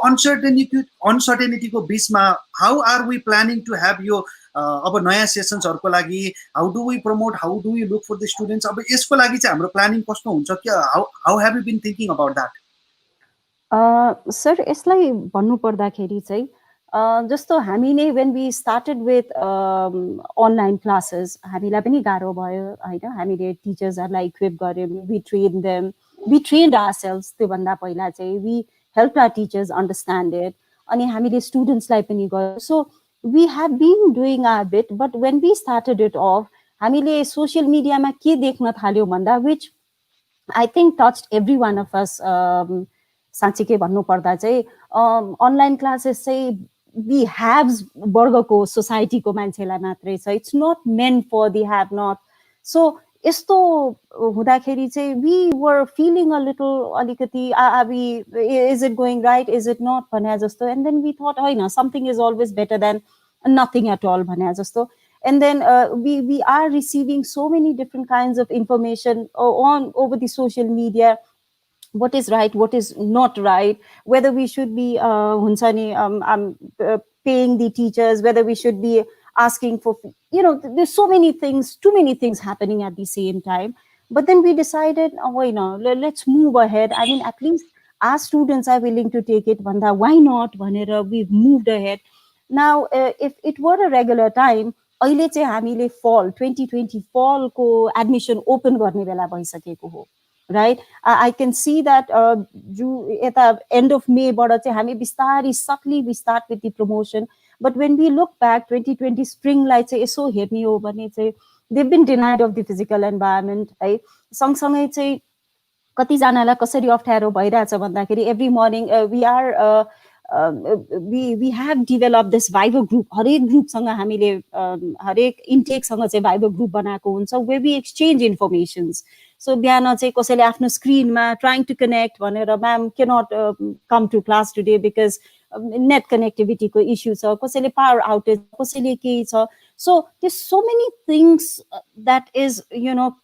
अनसर्टेनिटीको बीचमा how are we planning to have यो अब नयाँ सेसन्सहरुको लागि how do we promote, how do we look for the students, अब यसको लागि चाहिँ हाम्रो प्लानिङ कस्तो हुन्छ, how have you been thinking about that? Sir यसलाई भन्नु पर्दाखेरि चाहिँ जस्तो हामी नै when we started with online classes हामीलाई पनि गाह्रो भयो हैन। हामीले टिचर्सहरुलाई इक्विप गर्यौं, we trained them, we trained ourselves। त्यो भन्दा पहिला चाहिँ we helped our teachers understand it, अनि हामीले स्टुडेन्ट्सलाई पनि गर्यौं। So we have been doing our bit, but when we started it off हामीले सोशल मिडियामा के देख्न थाल्यौं भन्दा which I think touched every one of us। साँच्चै भन्नु पर्दा चाहिँ अनलाइन क्लासेस चाहिँ the haves वर्गको सोसाइटीको मान्छेलाई मात्रै छ, it's not meant for the have not। So यस्तो हुँदाखेरि चाहिँ we were feeling a little अलिकति is it going right, is it not भने जस्तो, and then we thought होइन, something is always better than nothing at all भने जस्तो. And then we are receiving so many different kinds of information over the social media, what is right, what is not right, whether we should be paying the teachers, whether we should be asking for, there's so many things, too many things happening at the same time. But then we decided, let's move ahead. I mean, at least our students are willing to take it. Why not? We've moved ahead. Now, if it were a regular time, अहिले चाहिँ हामीले fall 2020 fall को admission open गर्ने बेला भइसकेको हो, right? I can see that at the end of May बाट चाहिँ हामी बिस्तारै subtly we start with the promotion. But when we look back 2020 spring लाई चाहिँ यसो हेर्ने हो भने चाहिँ they've been denied of the physical environment, है. सँगसँगै चाहिँ कतिजनालाई कसरी अप्ठ्यारो भइरहेछ भन्दाखेरि every morning we have developed this Viber group. हरेक group सँग हामीले हरेक intake सँग चाहिँ Viber group बनाएको हुन्छ where we exchange informations. So बिहान चाहिँ कसैले आफ्नो screen मा trying to connect भनेर ma'am cannot come to class today because net connectivity को issue छ, कसैले power outage, कसैले केही छ. So there's so many things that is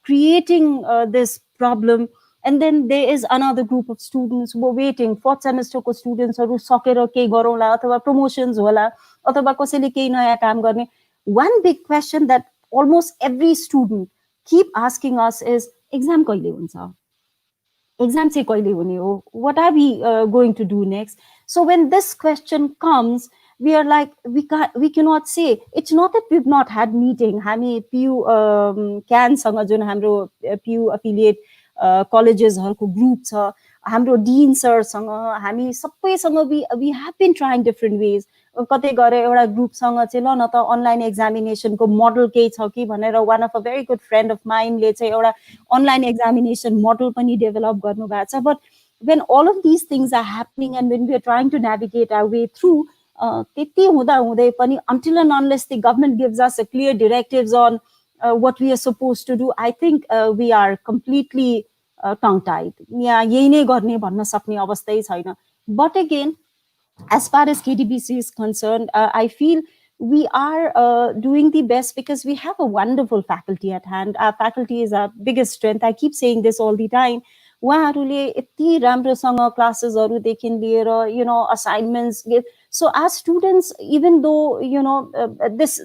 creating this problem. And then there is another group of students who are waiting. Fourth semester को students हरू सकेर केही गरौँला अथवा promotions होला अथवा कसैले केही नयाँ काम गर्ने. One big question that almost every student keep asking us is exam कहिले हुन्छ? Exam चाहिँ कहिले हुने हो? What are we going to do next? So when this question comes, we are like, we cannot say. It's not that we've not had meeting. हामी PU CAN सँग जुन हाम्रो PU affiliate colleges-हरुको group छ, हाम्रो dean sir-सँग हामी सबैसँग we have been trying different ways. कतै गएर एउटा group सँग चाहिँ ल न त online examination को model केही छ कि भनेर one of a very good friend of mine ले चाहिँ एउटा online examination model पनि develop गर्नु भएको छ. But when all of these things are happening and when we are trying to navigate our way through, त्यति हुँदा हुँदै पनि until and unless the government gives us a clear directives on what we are supposed to do, I think we are completely tongue-tied. Yeah, यही नै गर्ने भन्न सक्ने अवस्थै छैन. But again, as far as KDBC is concerned, I feel we are doing the best because we have a wonderful faculty at hand. Our faculty is our biggest strength. I keep saying this all the time. उहाँहरूले यति राम्रोसँग क्लासेसहरुदेखि लिएर assignments give. So as students, even though this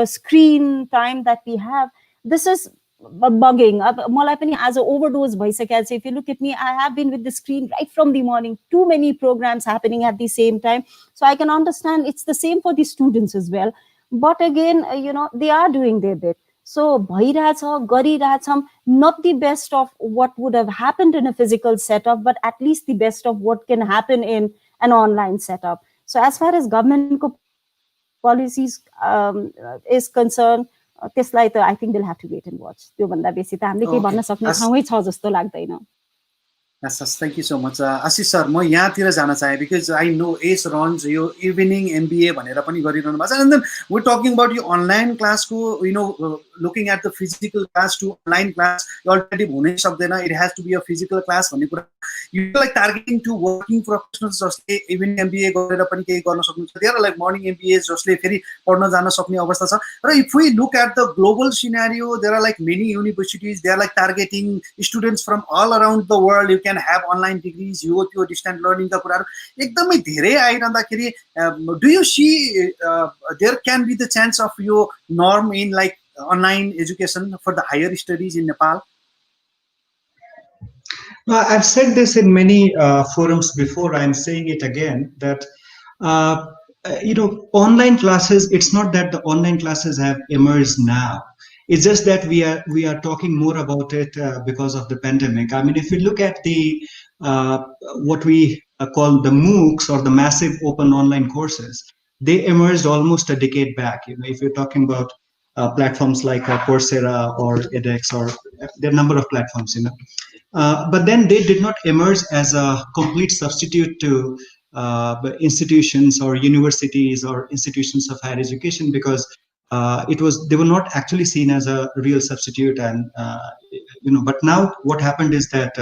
screen time that we have, this is bugging. मलाई पनि as a overdose भइसकेको छ. If you look at me, I have been with the screen right from the morning. Too many programs happening at the same time. So I can understand it's the same for the students as well. But again, they are doing their bit. So भइरहेछ, गरिरहेछौं, not the best of what would have happened in a physical setup, but at least the best of what can happen in an online setup. So as far as government policies is concerned, त्यसलाई त I think they'll have to wait and watch. त्यो भन्दा बेसी त हामीले के भन्न सक्ने ठाउँै छ जस्तो लाग्दैन. Yes, thank you so much. Ashish sir, म यहाँतिर जान चाहे because I know ACE runs यो evening MBA भनेर पनि गरिरहनु भएको छ. And then we're talking about your online class को looking at the physical class to online class, alternative हुनै सक्दैन. It has to be a physical class भन्ने कुरा. You like targeting to working professionals जसले evening MBA गरेर पनि केही गर्न सक्नुहुन्छ. There are like morning MBAs जसले फेरि पढ्न जान सक्ने अवस्था छ. र if we look at the global scenario, there are like many universities, they are like targeting students from all around the world. You can have online degrees, यो distance learning का कुराहरु एकदमै धेरै आइरहँदाखेरि do you see there can be the chance of your norm in like online education for the higher studies in Nepal? I've said this in many forums before. I'm saying it again that online classes, it's not that the online classes have emerged now. It's just that we are talking more about it because of the pandemic. I mean, if you look at the what we call the MOOCs or the massive open online courses, they emerged almost a decade back. If you're talking about platforms like Coursera or edX, or there are a number of platforms, but then they did not emerge as a complete substitute to institutions or universities or institutions of higher education, because they were not actually seen as a real substitute. And but now what happened is that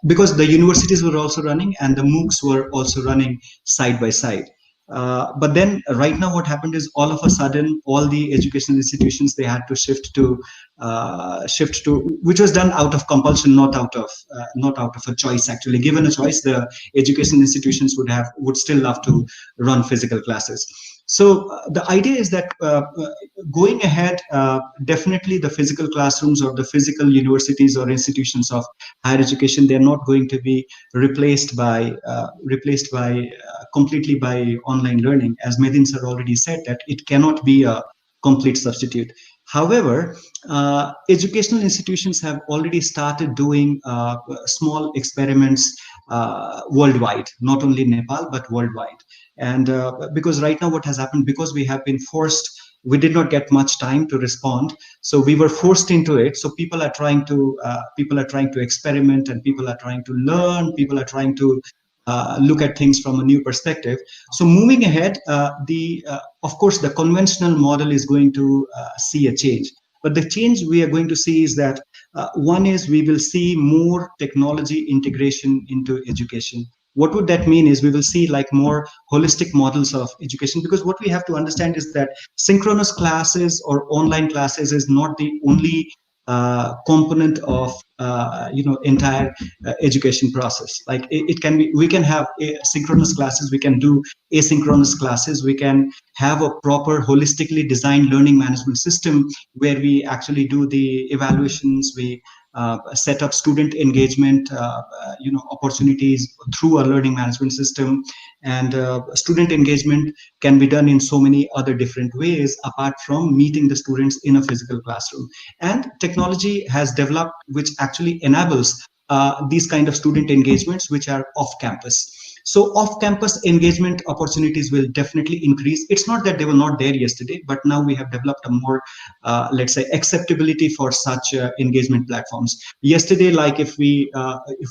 because the universities were also running and the MOOCs were also running side by side. But then right now what happened is all of a sudden all the educational institutions, they had to shift to which was done out of compulsion, not out of a choice. Actually, given a choice, the educational institutions would still love to run physical classes. So the idea is that going ahead, definitely the physical classrooms or the physical universities or institutions of higher education, they're not going to be replaced by completely by online learning. As Medin sir already said, that it cannot be a complete substitute. However, educational institutions have already started doing small experiments worldwide, not only in Nepal, but worldwide. And because right now what has happened, because we have been forced, we did not get much time to respond, so we were forced into it. So people are trying to experiment, and people are trying to learn, people are trying to look at things from a new perspective. So moving ahead, of course the conventional model is going to see a change, but the change we are going to see is that one is we will see more technology integration into education. What would that mean is we will see like more holistic models of education, because what we have to understand is that synchronous classes or online classes is not the only component of entire education process. Like it can be, we can have synchronous classes, we can do asynchronous classes, we can have a proper holistically designed learning management system where we actually do the evaluations, we set up student engagement opportunities through a learning management system. And student engagement can be done in so many other different ways apart from meeting the students in a physical classroom. And technology has developed which actually enables these kind of student engagements which are off campus. So off-campus engagement opportunities will definitely increase. It's not that they were not there yesterday, but now we have developed a more, let's say, acceptability for such engagement platforms. Yesterday, like if we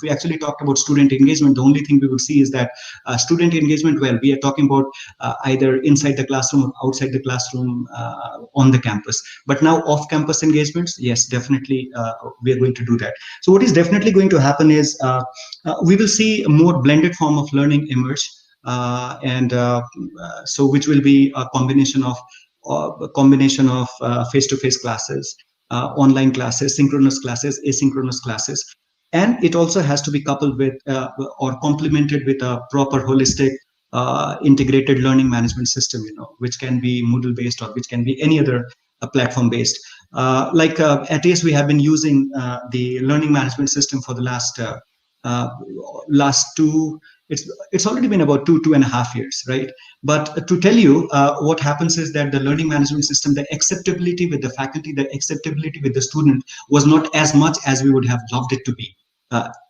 actually talked about student engagement, the only thing we would see is that student engagement, well, we are talking about either inside the classroom or outside the classroom on the campus. But now off-campus engagements, yes, definitely we are going to do that. So what is definitely going to happen is we will see a more blended form of learning emerge, so which will be a combination of face-to-face classes, online classes, synchronous classes, asynchronous classes, and it also has to be coupled with or complemented with a proper holistic integrated learning management system, which can be Moodle based or which can be any other platform based. Like at ACE, we have been using the learning management system for the last two. It's already been about 2.5 years, right? But to tell you, what happens is that the learning management system, the acceptability with the faculty, the acceptability with the student was not as much as we would have loved it to be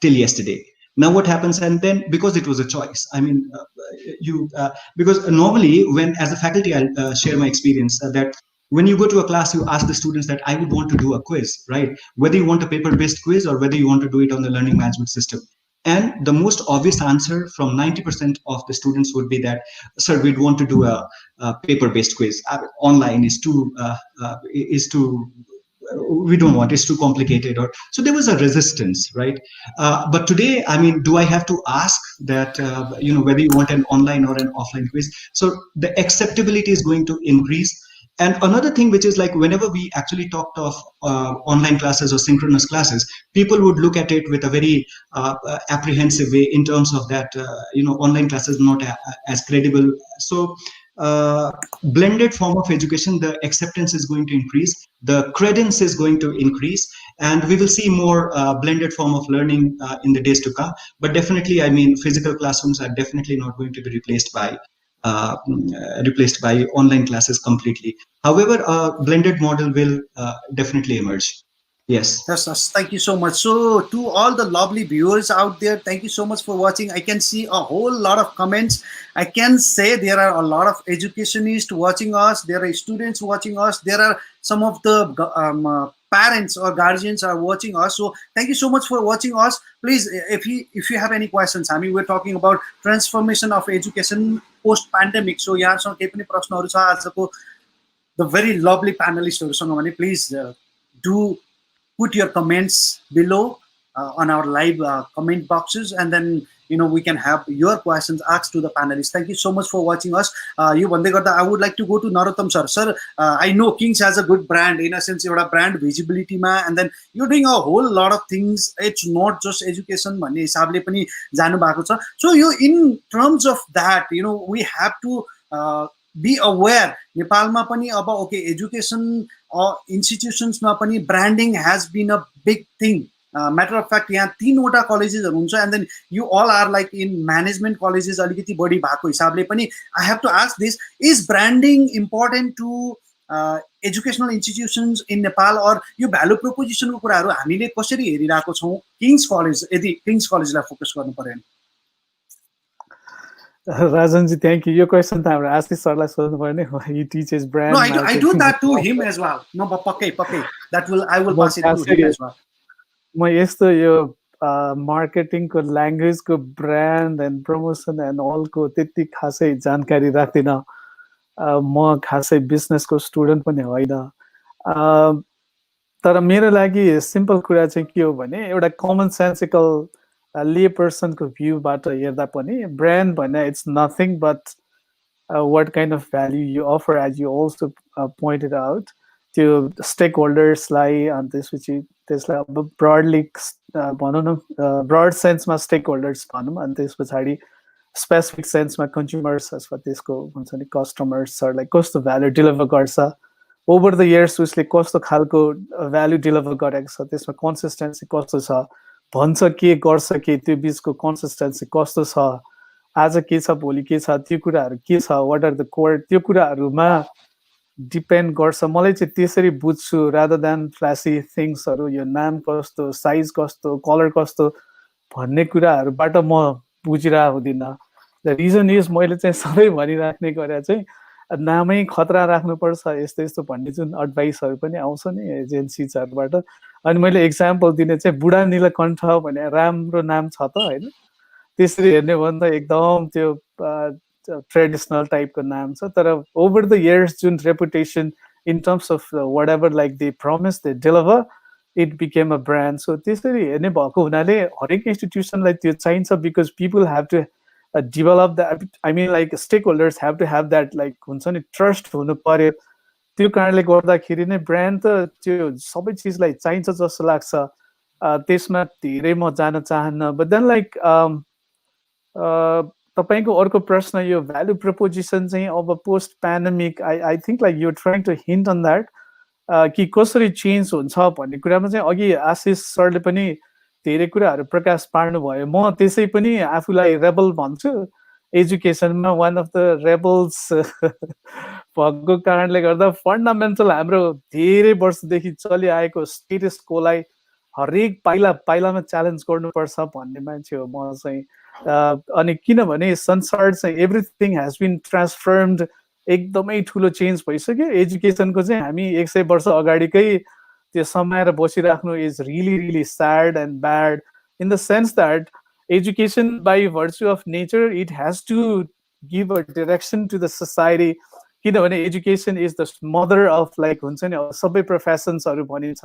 till yesterday. Now what happens, and then because it was a choice, I mean, because normally when as a faculty, I'll share my experience that when you go to a class, you ask the students that I would want to do a quiz, right? Whether you want a paper-based quiz or whether you want to do it on the learning management system. And the most obvious answer from 90% of the students would be that, sir, we'd want to do a paper-based quiz. Online is too, we don't want, it's too complicated. Or so there was a resistance, right? But today, I mean, do I have to ask that, whether you want an online or an offline quiz? So the acceptability is going to increase. And another thing which is like whenever we actually talked of online classes or synchronous classes, people would look at it with a very apprehensive way in terms of that, online classes not as credible. So blended form of education, the acceptance is going to increase, the credence is going to increase, and we will see more blended form of learning in the days to come. But definitely, I mean, physical classrooms are definitely not going to be replaced by online classes completely. However, a blended model will definitely emerge. Yes. Yes, thank you so much. So to all the lovely viewers out there, thank you so much for watching. I can see a whole lot of comments. I can say there are a lot of educationists watching us. There are students watching us. There are some of the parents or guardians are watching us. So thank you so much for watching us. Please, if you have any questions, I mean, we're talking about transformation of education post pandemic. So यहाँ केही पनि प्रश्नहरु छ आजको the very lovely panelists please do put your comments below on our live comment boxes, and then we can have your questions asked to the panelists. Thank you so much for watching us. I would like to go to Narottam sir. Sir, I know Kings has a good brand in a sense, your brand visibility ma, and then you're doing a whole lot of things. It's not just education भन्ने हिसाबले पनि जानु भएको छ. So you, in terms of that, we have to be aware. नेपालमा पनि अब okay, education institutions मा पनि branding has been a big thing. Matter of fact, यहाँ 3वटा colleges हुन्छ, and then you all are like in management colleges अलिकति बढी भएको हिसाबले पनि I have to ask this: is branding important to educational institutions in Nepal, or यो value proposition को कुराहरु हामीले कसरी हेरिरहेको छौं किङ्स कलेज, यदि किङ्स कलेजलाई फोकस गर्नु पर्यो भने? Rajanji, thank you. Your question time Ashish sirलाई सोध्नु पर्ने. He teaches brand. No, I do that to him as well. No, but pakai. I will pass it to him as well. म यस्तो यो marketing को language को brand and promotion and all को त्यति खासै जानकारी राख्दिन. म खासै बिजनेस को स्टुडेन्ट पनि होइन. तर मेरो लागि सिम्पल कुरा चाहिँ के हो भने एउटा कमन सेन्सिकल ले पर्सन को भ्यूबाट हेर्दा पनि ब्रान्ड भने it's nothing but what kind of value you offer, as you also pointed out, to stakeholders-लाई अनि त्यसलाई अब broadly भनौँ न broad sense-मा stakeholders भनौँ, अनि त्यस पछाडि specific sense-मा consumers अथवा त्यसको हुन्छ नि customers-हरूलाई कस्तो value deliver गर्छ, over the years उसले कस्तो खालको value deliver गरेको छ, त्यसमा consistency कस्तो छ, भन्छ के गर्छ के, त्यो बिचको consistency कस्तो छ, आज के छ भोलि के छ, त्यो कुराहरू के छ, what are the core, त्यो कुराहरूमा डिपेन्ड गर्छ. मलाई चाहिँ त्यसरी बुझ्छु rather than flashy थिङ्सहरू, यो नाम कस्तो, साइज कस्तो, कलर कस्तो भन्ने कुराहरूबाट म बुझिरहेको हुँदिनँ. द रिजन इज मैले चाहिँ सबै भनिराख्ने गरे चाहिँ नामै खतरा राख्नुपर्छ यस्तो यस्तो भन्ने जुन एडभाइसहरू पनि आउँछ नि एजेन्सिजहरूबाट. अनि मैले एक्जाम्पल दिने चाहिँ बुढा नीलकण्ठ भने राम्रो नाम छ त होइन, त्यसरी हेर्ने हो भने त एकदम त्यो ट्रेडिसनल टाइपको नाम छ, तर ओभर द इयर्स जुन reputation in terms of whatever like they promise they deliver, it became a brand. So त्यसरी हेर्ने भएको हुनाले हरेक इन्स्टिट्युसनलाई त्यो चाहिन्छ, because people have to develop the, I mean like stakeholders have to have that like हुन्छ नि ट्रस्ट हुनु पर्यो. त्यो कारणले गर्दाखेरि नै ब्रान्ड त त्यो सबै चिजलाई चाहिन्छ जस्तो लाग्छ. त्यसमा धेरै म जान चाहन्न. बट देन लाइक तपाईको अर्को प्रश्न यो भ्यालु प्रपोजिसन चाहिँ अब post pandemic, I think like you trying to hint on that कि कसरी चेन्ज हुन्छ भन्ने कुरामा चाहिँ अघि आशिष सरले पनि धेरै कुराहरू प्रकाश पार्नुभयो. म त्यसै पनि आफूलाई रेबल भन्छु, एजुकेसनमा वान अफ द रेबल्स भएको कारणले गर्दा फन्डामेन्टल हाम्रो धेरै वर्षदेखि चलिआएको स्टेटस कोलाई हरेक पाइलामा च्यालेन्ज गर्नुपर्छ भन्ने मान्छे हो म चाहिँ. अनि किनभने संसार चाहिँ एभ्रिथिङ हेज बिन ट्रान्सफर्मड, एकदमै ठुलो चेन्ज भइसक्यो. एजुकेसनको चाहिँ हामी 100 वर्ष अगाडिकै त्यो समाएर बसिराख्नु is really really sad and bad in the sense that education by virtue of nature it has to give a direction to the society. किनभने education is the mother of like हुन्छ नि सबै प्रोफेसन्सहरू भनिन्छ.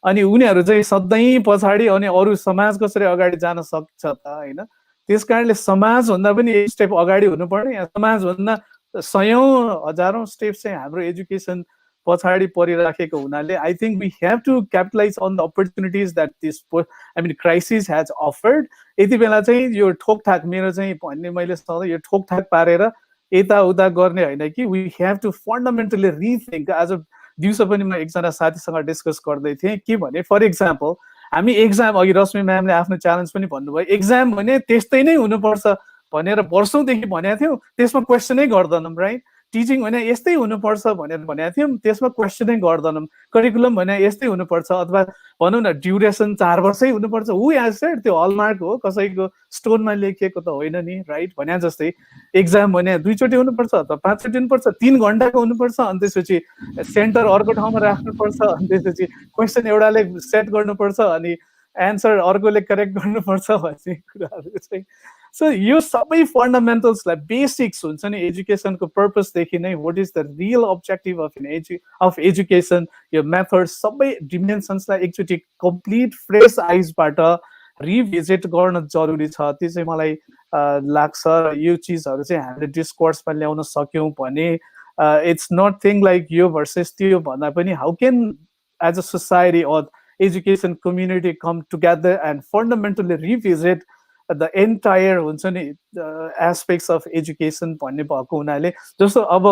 अनि उनीहरू चाहिँ सधैँ पछाडि, अनि अरू समाज कसरी अगाडि जान सक्छ त होइन. त्यस कारणले समाजभन्दा पनि एक स्टेप अगाडि हुनुपर्ने, समाजभन्दा 100औं हजारौं स्टेप चाहिँ हाम्रो एजुकेसन पछाडि परिराखेको हुनाले I think we have to capitalize on the opportunities that this I mean crisis has offered. यति बेला चाहिँ यो ठोकठाक मेरो चाहिँ भन्ने मैले सधैँ यो ठोकठाक पारेर यताउता गर्ने होइन कि we have to fundamentally rethink. आज दिउँसो पनि म एकजना साथीसँग डिस्कस गर्दै थिएँ के भने, फर इक्जाम्पल हामी एक्जाम, अघि रश्मि म्यामले आफ्नो च्यालेन्ज पनि भन्नुभयो, एक्जाम भने त्यस्तै नै हुनुपर्छ भनेर वर्षौँदेखि भनेको थियौँ, त्यसमा क्वेसनै गर्दैनौँ. राइट, टिचिङ भने यस्तै हुनुपर्छ भनेर भनेको थियौँ, त्यसमा क्वेसनै गर्दैनौँ. करिकुलम भने यस्तै हुनुपर्छ, अथवा भनौँ न ड्युरेसन 4 वर्षै हुनुपर्छ. Who has shed? त्यो हलमार्क हो, कसैको स्टोनमा लेखिएको त होइन नि. राइट, भने जस्तै एक्जाम भने 2 चोटि हुनुपर्छ अथवा 5 चोटि हुनुपर्छ, 3 घन्टाको हुनुपर्छ, अनि त्यसपछि सेन्टर अर्को ठाउँमा राख्नुपर्छ, अनि त्यसपछि क्वेसन एउटाले सेट गर्नुपर्छ अनि एन्सर अर्कोले करेक्ट गर्नुपर्छ भन्ने कुराहरू चाहिँ So यो सबै फन्डामेन्टल्सलाई बेसिक्स हुन्छ नि एजुकेसनको पर्पसदेखि नै what is the real objective of education, यो मेथड सबै डिमेन्सन्सलाई एकचोटि कम्प्लिट फ्रेस आइजबाट रिभिजिट गर्न जरुरी छ। त्यो चाहिँ मलाई लाग्छ। यो चिजहरू चाहिँ हामीले डिस्कोर्समा ल्याउन सक्यौँ भने इट्स नथिङ लाइक यो भर्सेस त्यो भन्दा पनि how can as a society or education community come together and fundamentally revisit the entire हुन्छ नि एस्पेक्ट्स अफ एजुकेसन भन्ने भएको हुनाले, जस्तो अब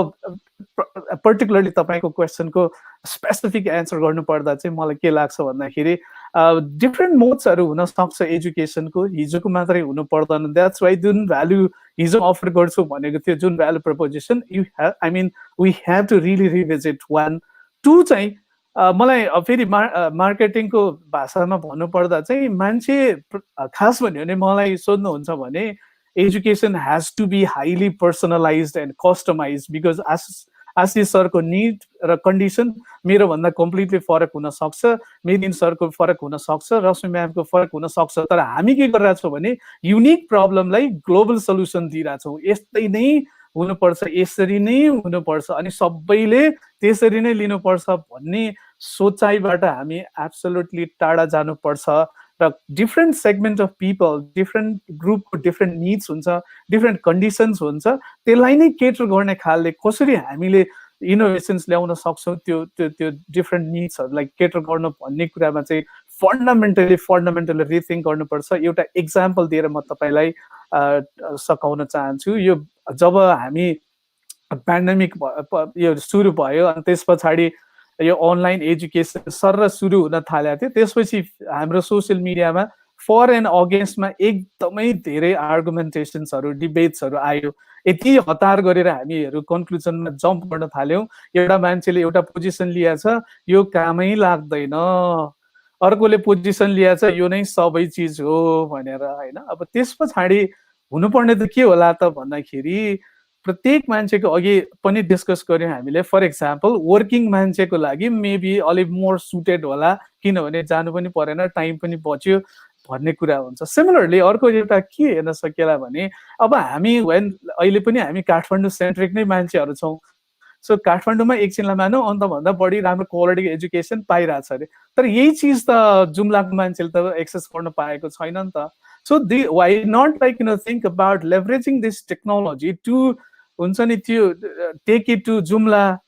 पर्टिकुलरली तपाईँको क्वेसनको स्पेसिफिक एन्सर गर्नुपर्दा चाहिँ मलाई के लाग्छ भन्दाखेरि डिफ्रेन्ट मोड्सहरू हुनसक्छ एजुकेसनको, हिजोको मात्रै हुनु पर्दैन। द्याट्स वाइ जुन भ्याल्यु हिजो अफर गर्छु भनेको थियो, जुन value proposition we have to really revisit one. Two चाहिँ मलाई फेरि मार्केटिङको भाषामा भन्नुपर्दा चाहिँ मान्छे खास भन्यो भने मलाई सोध्नुहुन्छ भने education has to be highly personalized and customize, because Ashish सरको निड र कन्डिसन मेरो भन्दा कम्प्लिटली फरक हुनसक्छ, मेदिन सरको फरक हुनसक्छ, रश्मि म्यामको फरक हुनसक्छ। तर हामी के गरिरहेछौँ भने युनिक प्रब्लमलाई ग्लोबल सल्युसन दिइरहेछौँ। यस्तै नै हुनुपर्छ, यसरी नै हुनुपर्छ अनि सबैले त्यसरी नै लिनुपर्छ भन्ने सोचाइबाट हामी एब्सोल्युटली टाढा जानुपर्छ। र different segment of people, different ग्रुपको डिफ्रेन्ट निड्स हुन्छ, डिफ्रेन्ट कन्डिसन्स हुन्छ, त्यसलाई नै केटर गर्ने खालले कसरी हामीले इनोभेसन्स ल्याउन सक्छौँ त्यो त्यो त्यो डिफ्रेन्ट निड्सहरूलाई केटर गर्न भन्ने कुरामा चाहिँ फन्डामेन्टली रिथिङ्क गर्नुपर्छ। एउटा इक्जाम्पल दिएर म तपाईँलाई सघाउन चाहन्छु। यो जब हामी पेन्डेमिक यो सुरु भयो अनि त्यस पछाडि यो अनलाइन एजुकेसन सर सुरु हुन थालेको थियो, त्यसपछि हाम्रो सोसियल मिडियामा फर एन्ड अगेन्स्टमा एकदमै धेरै आर्गुमेन्टेसन्सहरू, डिबेट्सहरू आयो। यति हतार गरेर हामीहरू कन्क्लुजनमा जम्प गर्न थाल्यौँ। एउटा मान्छेले एउटा पोजिसन लिएछ, यो कामै लाग्दैन, अर्कोले पोजिसन लिएछ, यो नै सबै चिज हो भनेर होइन। अब त्यस पछाडि हुनुपर्ने त के होला त भन्दाखेरि प्रत्येक मान्छेको अघि पनि डिस्कस गर्यौँ हामीले। फर एक्जाम्पल वर्किङ मान्छेको लागि मेबी अलिक मोर सुटेड होला, किनभने जानु पनि परेन, टाइम पनि बच्यो भन्ने कुरा हुन्छ। सिमिलरली अर्को एउटा के हेर्न सकिएला भने अब हामी अहिले पनि हामी काठमाडौँ सेन्ट्रिक नै मान्छेहरू छौँ। सो काठमाडौँमा एकछिनलाई मानौँ अन्तभन्दा बढी राम्रो क्वालिटीको एजुकेसन पाइरहेछ अरे, तर यही चिज त जुम्लाको मान्छेले त एक्सेस गर्न पाएको छैन नि त। So why not like think about leveraging this technology to हुन्छ नि त्यो टेक इट टु जुम्ला,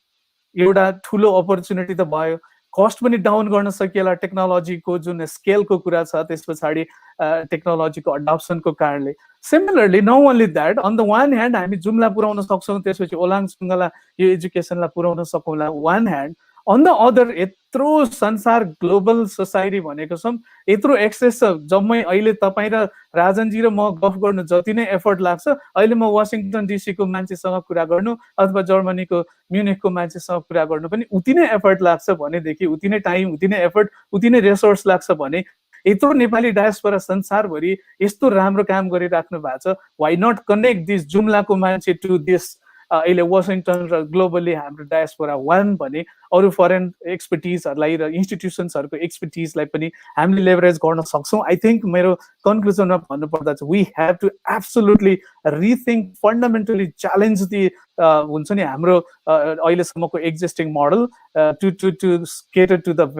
एउटा ठुलो अपर्च्युनिटी त भयो। कस्ट पनि डाउन गर्न सकिएला टेक्नोलोजीको जुन स्केलको कुरा छ, त्यस पछाडि टेक्नोलोजीको अडप्सनको कारणले। Similarly not only that, on the one hand हामी जुम्ला पुऱ्याउन सक्छौँ, त्यसपछि ओलाङसँगलाई यो एजुकेसनलाई पुऱ्याउन सकौँला one hand. On the other यत्रो संसार ग्लोबल सोसाइटी भनेको छौँ, यत्रो एक्सेस छ। जम्मै अहिले तपाईँ र राजनजी र म गफ गर्नु जति नै एफर्ट लाग्छ, अहिले म वासिङटन डिसीको मान्छेसँग कुरा गर्नु अथवा जर्मनीको म्युनिकको मान्छेसँग कुरा गर्नु पनि उति नै एफर्ट लाग्छ भनेदेखि, उति नै टाइम, उति नै एफर्ट, उति नै रिसोर्स लाग्छ भने यत्रो नेपाली डायस्पोरा संसारभरि यस्तो राम्रो काम गरिराख्नु भएको छ। वाइ नट कनेक्ट दिस जुम्लाको मान्छे टु दिस अहिले वासिङटन र ग्लोबली हाम्रो डायस्पोरा वान भने अरू फरेन एक्सपर्टिजहरूलाई र इन्स्टिट्युसन्सहरूको एक्सपर्टिजलाई पनि हामीले लेभरेज गर्न सक्छौँ। आई थिङ्क मेरो कन्क्लुजनमा भन्नुपर्दा चाहिँ we have to absolutely rethink, fundamentally challenge the हुन्छ नि हाम्रो अहिलेसम्मको existing model to to to cater to the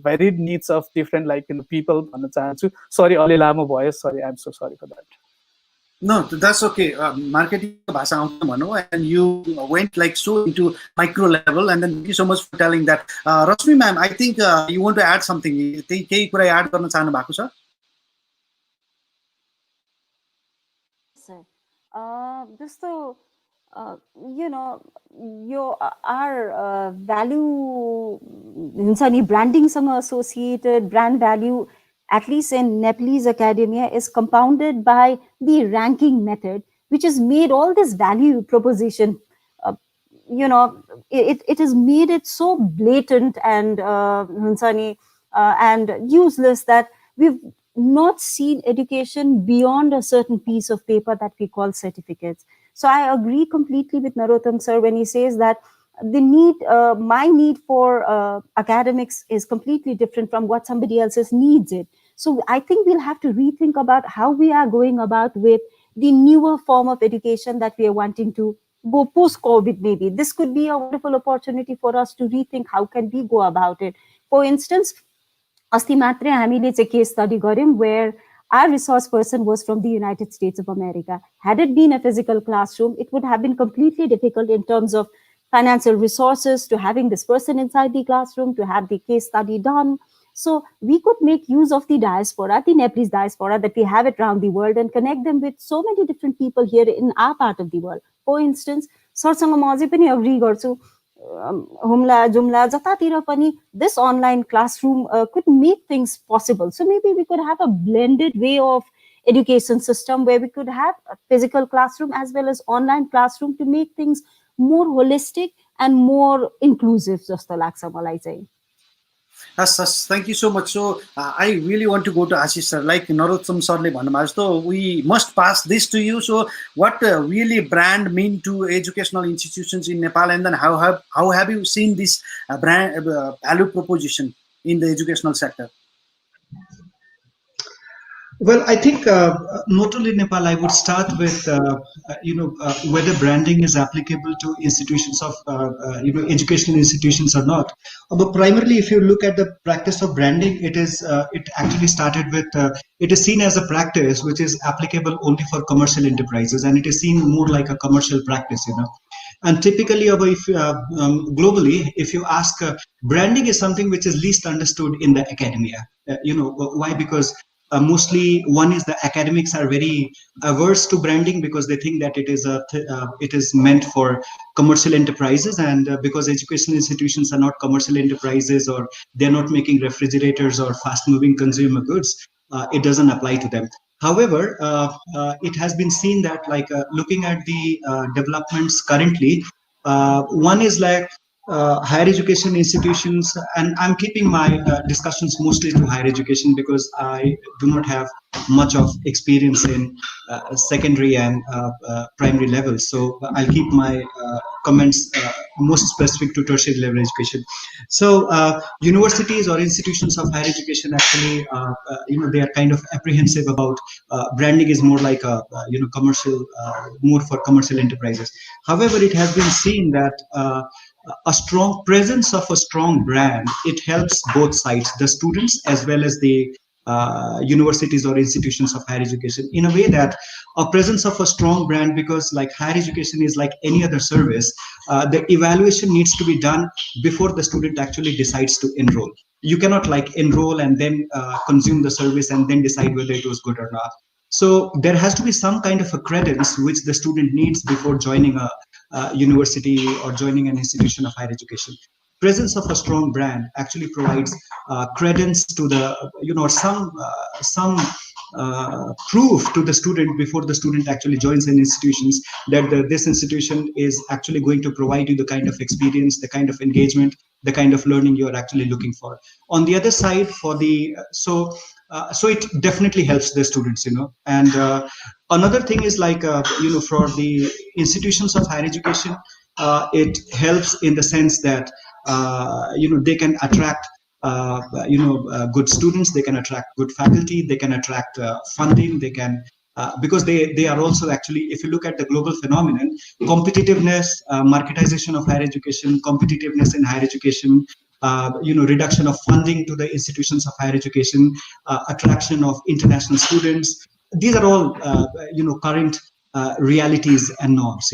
varied needs of different like people भन्न चाहन्छु। सरी अलि लामो भयो, sorry, I am so sorry for that. No, that's okay. Marketing भाषा आउँछ भनौँ, and you went like so into micro level, and then thank you so much for telling that. Rashmi ma'am, I think you want to add something. केही कुरा add गर्न चाहनु भएको छ? Sir, जस्तो यो our value हुन्छ नि ब्रान्डिङसँग associated brand value, at least in Nepalese academia, is compounded by the ranking method, which has made all this value proposition, it has made it so blatant and and useless that we've not seen education beyond a certain piece of paper that we call certificates. So I agree completely with Narottam sir when he says that the need, my need for academics is completely different from what somebody else's needs it. So I think we'll have to rethink about how we are going about with the newer form of education that we are wanting to go post-COVID maybe. This could be a wonderful opportunity for us to rethink how can we go about it. For instance, अस्ति मात्रै हामीले चाहिँ case study गर्यौं where our resource person was from the United States of America. Had it been a physical classroom, it would have been completely difficult in terms of financial resources to having this person inside the classroom, to have the case study done. So we could make use of the diaspora, the Nepalese diaspora that we have it around the world, and connect them with so many different people here in our part of the world. For instance, सरसँग म अझै पनि agree गर्छु, हुम्ला जुम्ला जतातिर पनि this online classroom could make things possible. So maybe we could have a blended way of education system where we could have a physical classroom as well as online classroom to make things more holistic and more inclusive. जस्तो लाग्छ मलाई चाहिँ. Yes, thank you so much. So I really want to go to Ashish sir. Like Narottam sir le भन्नुभएको जस्तो, we must pass this to you. So what really brand mean to educational institutions in Nepal, and then how have you seen this brand value proposition in the educational sector? Well, I think not only Nepal, I would start with whether branding is applicable to institutions of educational institutions or not. But primarily, if you look at the practice of branding, it actually started with it is seen as a practice which is applicable only for commercial enterprises, and it is seen more like a commercial practice, And typically, globally, if you ask, branding is something which is least understood in the academia. Why? Because mostly, one is the academics are very averse to branding because they think that it is meant for commercial enterprises, and because educational institutions are not commercial enterprises, or they're not making refrigerators or fast-moving consumer goods, it doesn't apply to them. However, it has been seen that, like looking at the developments currently, one is like higher education institutions, and I'm keeping my discussions mostly to higher education because I do not have much of experience in secondary and primary levels. So I'll keep my comments most specific to tertiary level education. So universities or institutions of higher education actually, they are kind of apprehensive about branding is more like a commercial, more for commercial enterprises. However, it has been seen that a strong presence of a strong brand, it helps both sides, the students as well as the universities or institutions of higher education, in a way that a presence of a strong brand, because like higher education is like any other service, the evaluation needs to be done before the student actually decides to enroll. You cannot like enroll and then consume the service and then decide whether it was good or not. So there has to be some kind of a credence which the student needs before joining a university or joining an institution of higher education. Presence of a strong brand actually provides credence to the, some proof to the student before the student actually joins an institutions that this institution is actually going to provide you the kind of experience, the kind of engagement, the kind of learning you are actually looking for. On the other side, for the so it definitely helps the students, And another thing is like for the institutions of higher education, it helps in the sense that they can attract good students, they can attract good faculty, they can attract funding, they can because they are also actually, if you look at the global phenomenon, competitiveness, marketization of higher education, competitiveness in higher education, reduction of funding to the institutions of higher education, attraction of international students. These are all, current realities and norms,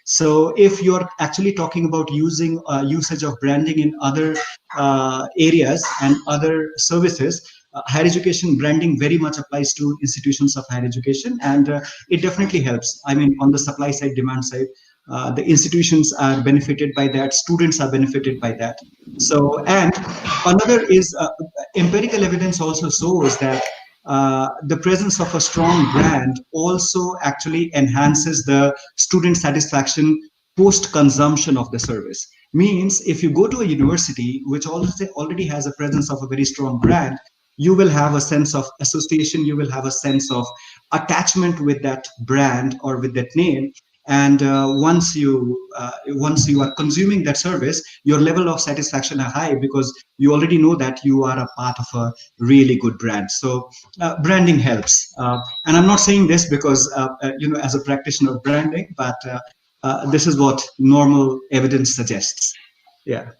So if you're actually talking about using usage of branding in other areas and other services, higher education branding very much applies to institutions of higher education, and it definitely helps. I mean, on the supply side, demand side, the institutions are benefited by that, students are benefited by that. So, and another is empirical evidence also shows that the presence of a strong brand also actually enhances the student satisfaction post-consumption of the service. Means if you go to a university which already has a presence of a very strong brand, you will have a sense of association, you will have a sense of attachment with that brand or with that name. and once you are consuming that service, your level of satisfaction are high because you already know that you are a part of a really good brand. So branding helps, and I'm not saying this because as a practitioner of branding, but this is what normal evidence suggests. Yeah.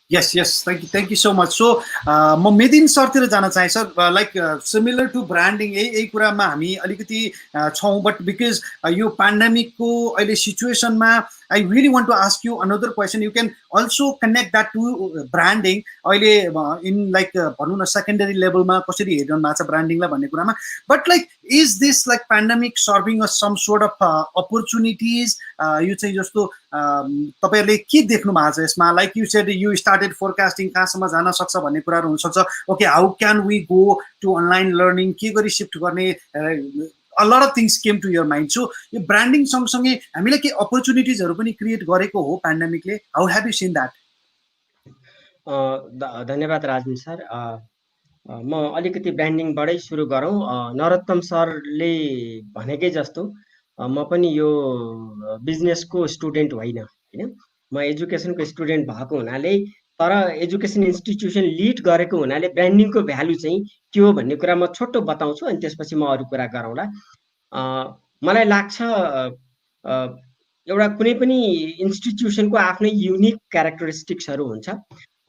Yes, thank you so much. So म मेदिन सरतिर जान चाहे sir, like similar to branding यही कुरामा हामी अलिकति छौँ, but because यो पेन्डेमिकको अहिले सिचुएसनमा I really want to ask you another question. You can also connect that to branding. अहिले in like भनौँ न secondary level मा कसरी हेर्नु भएको छ branding लाई भन्ने कुरामा. But like, is this like pandemic serving us some sort of opportunities? यो चाहिँ जस्तो तपाईहरुले के देख्नु भएको छ यसमा? Like you said, you started forecasting कहाँसम्म जान सक्छ भन्ने कुराहरु हुन सक्छ. Okay, how can we go to online learning? के गरी shift गर्ने? A lot of things came to your mind. So यो branding सँगसँगै हामीले के opportunities-हरु पनि create गरेको हो pandemic-ले? How have you seen that? धन्यवाद राजन सर. म अलिकति ब्रान्डिङबाटै सुरु गरौँ. नरोत्तम सरले भनेकै जस्तो म पनि यो बिजनेसको स्टुडेन्ट होइन, हैन. म एजुकेसनको स्टुडेन्ट भएको हुनाले, तर एजुकेसन इन्स्टिट्युसन लिड गरेको हुनाले ब्रान्डिङको भ्यालु चाहिँ के हो भन्ने कुरा म छोटो बताउँछु अनि त्यसपछि म अरु कुरा गरौँला. मलाई लाग्छ एउटा कुनै पनि इन्स्टिट्युसनको आफ्नै युनिक क्यारेक्टरिस्टिक्सहरु हुन्छ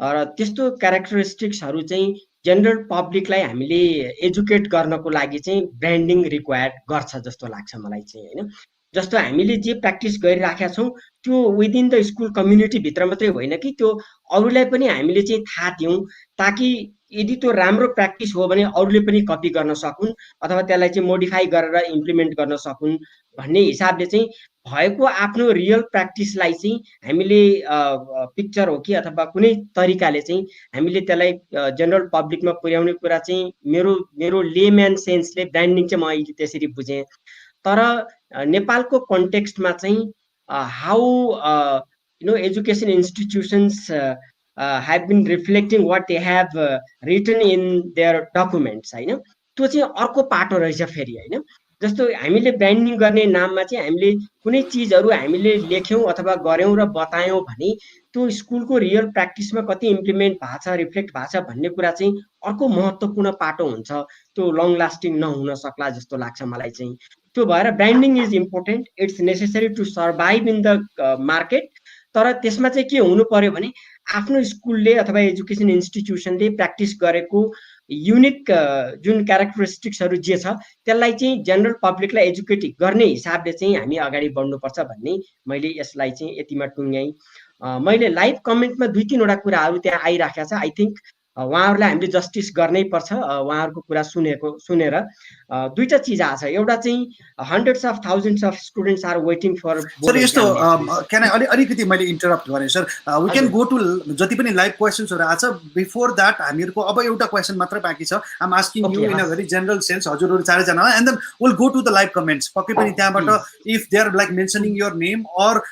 र त्यस्तो क्यारेक्टरिस्टिक्सहरु चाहिँ जनरल पब्लिकलाई हामीले एजुकेट गर्नको लागि चाहिँ ब्रान्डिङ रिक्वायर्ड गर्छ जस्तो लाग्छ मलाई चाहिँ, हैन. जस्तो हामीले जे प्र्याक्टिस गरिराखेका छौं त्यो विदिन द स्कुल कम्युनिटी भित्र मात्रै होइन कि त्यो अरूलाई पनि हामीले चाहिँ थाहा दियौं, ताकि यदि त्यो राम्रो प्र्याक्टिस हो भने अरूले पनि कपी गर्न सकुन् अथवा त्यसलाई चाहिँ मोडिफाई गरेर इम्प्लिमेन्ट गर्न सकुन् भन्ने हिसाबले चाहिँ भएको आफ्नो रियल प्र्याक्टिसलाई चाहिँ हामीले पिक्चर हो कि अथवा कुनै तरिकाले चाहिँ हामीले त्यसलाई जनरल पब्लिकमा पुर्याउने कुरा चाहिँ मेरो लेम्यान सेन्सले ब्रान्डिङ चाहिँ म अहिले त्यसरी बुझेँ. तर नेपालको कन्टेक्स्टमा चाहिँ how education institutions have been reflecting what they have written in their documents, हैन. त्यो चाहिँ अर्को पाटो रहेछ फेरि, हैन. जस्तो हामीले ब्रान्डिङ गर्ने नाममा चाहिँ हामीले कुनै चीजहरु हामीले लेख्यौं अथवा गर्यौं र बतायौं भने त्यो स्कुलको रियल प्र्याक्टिसमा कति इम्प्लिमेन्ट भएको छ, रिफ्लेक्ट भएको छ भन्ने कुरा चाहिँ अर्को महत्त्वपूर्ण पाटो हुन्छ. त्यो लङ लास्टिङ नहुन सक्ला जस्तो लाग्छ मलाई चाहिँ. त्यो भएर branding is important, it's necessary to survive in the market. तर त्यसमा चाहिँ के हुनु पर्यो भने आफ्नो स्कुलले अथवा एजुकेसन इन्स्टिट्युसनले प्र्याक्टिस गरेको युनिक जुन क्यारेक्टरिस्टिक्सहरु जे छ त्यसलाई चाहिँ जनरल पब्लिकलाई एजुकेट गर्ने हिसाबले चाहिँ हामी अगाडि बढ्नुपर्छ भन्ने मैले यसलाई चाहिँ यतिमा टुङ्ग्याएँ. मैले लाइभ कमेन्टमा 2-3 वटा कुराहरु त्यहाँ आइराखेका छ. आई थिंक उहाँहरुलाई हामीले जस्टिस गर्नै पर्छ. उहाँहरुको कुरा सुनेर दुईटा चीज आछ. एउटा चाहिँ hundreds of thousands of students are waiting for. Sir यस्तो can I अलिकति मैले इन्टरप्ट गरे sir. We can go to जति पनि लाइभ क्वेशन्सहरु आछ. बिफोर दैट हामीहरुको अब एउटा क्वेशन मात्र बाँकी छ. I'm asking you in a very general sense. हजुरहरु चारै जना, and then we'll go to the live comments. पक्कै पनि त्यहाँबाट if they are like mentioning your name or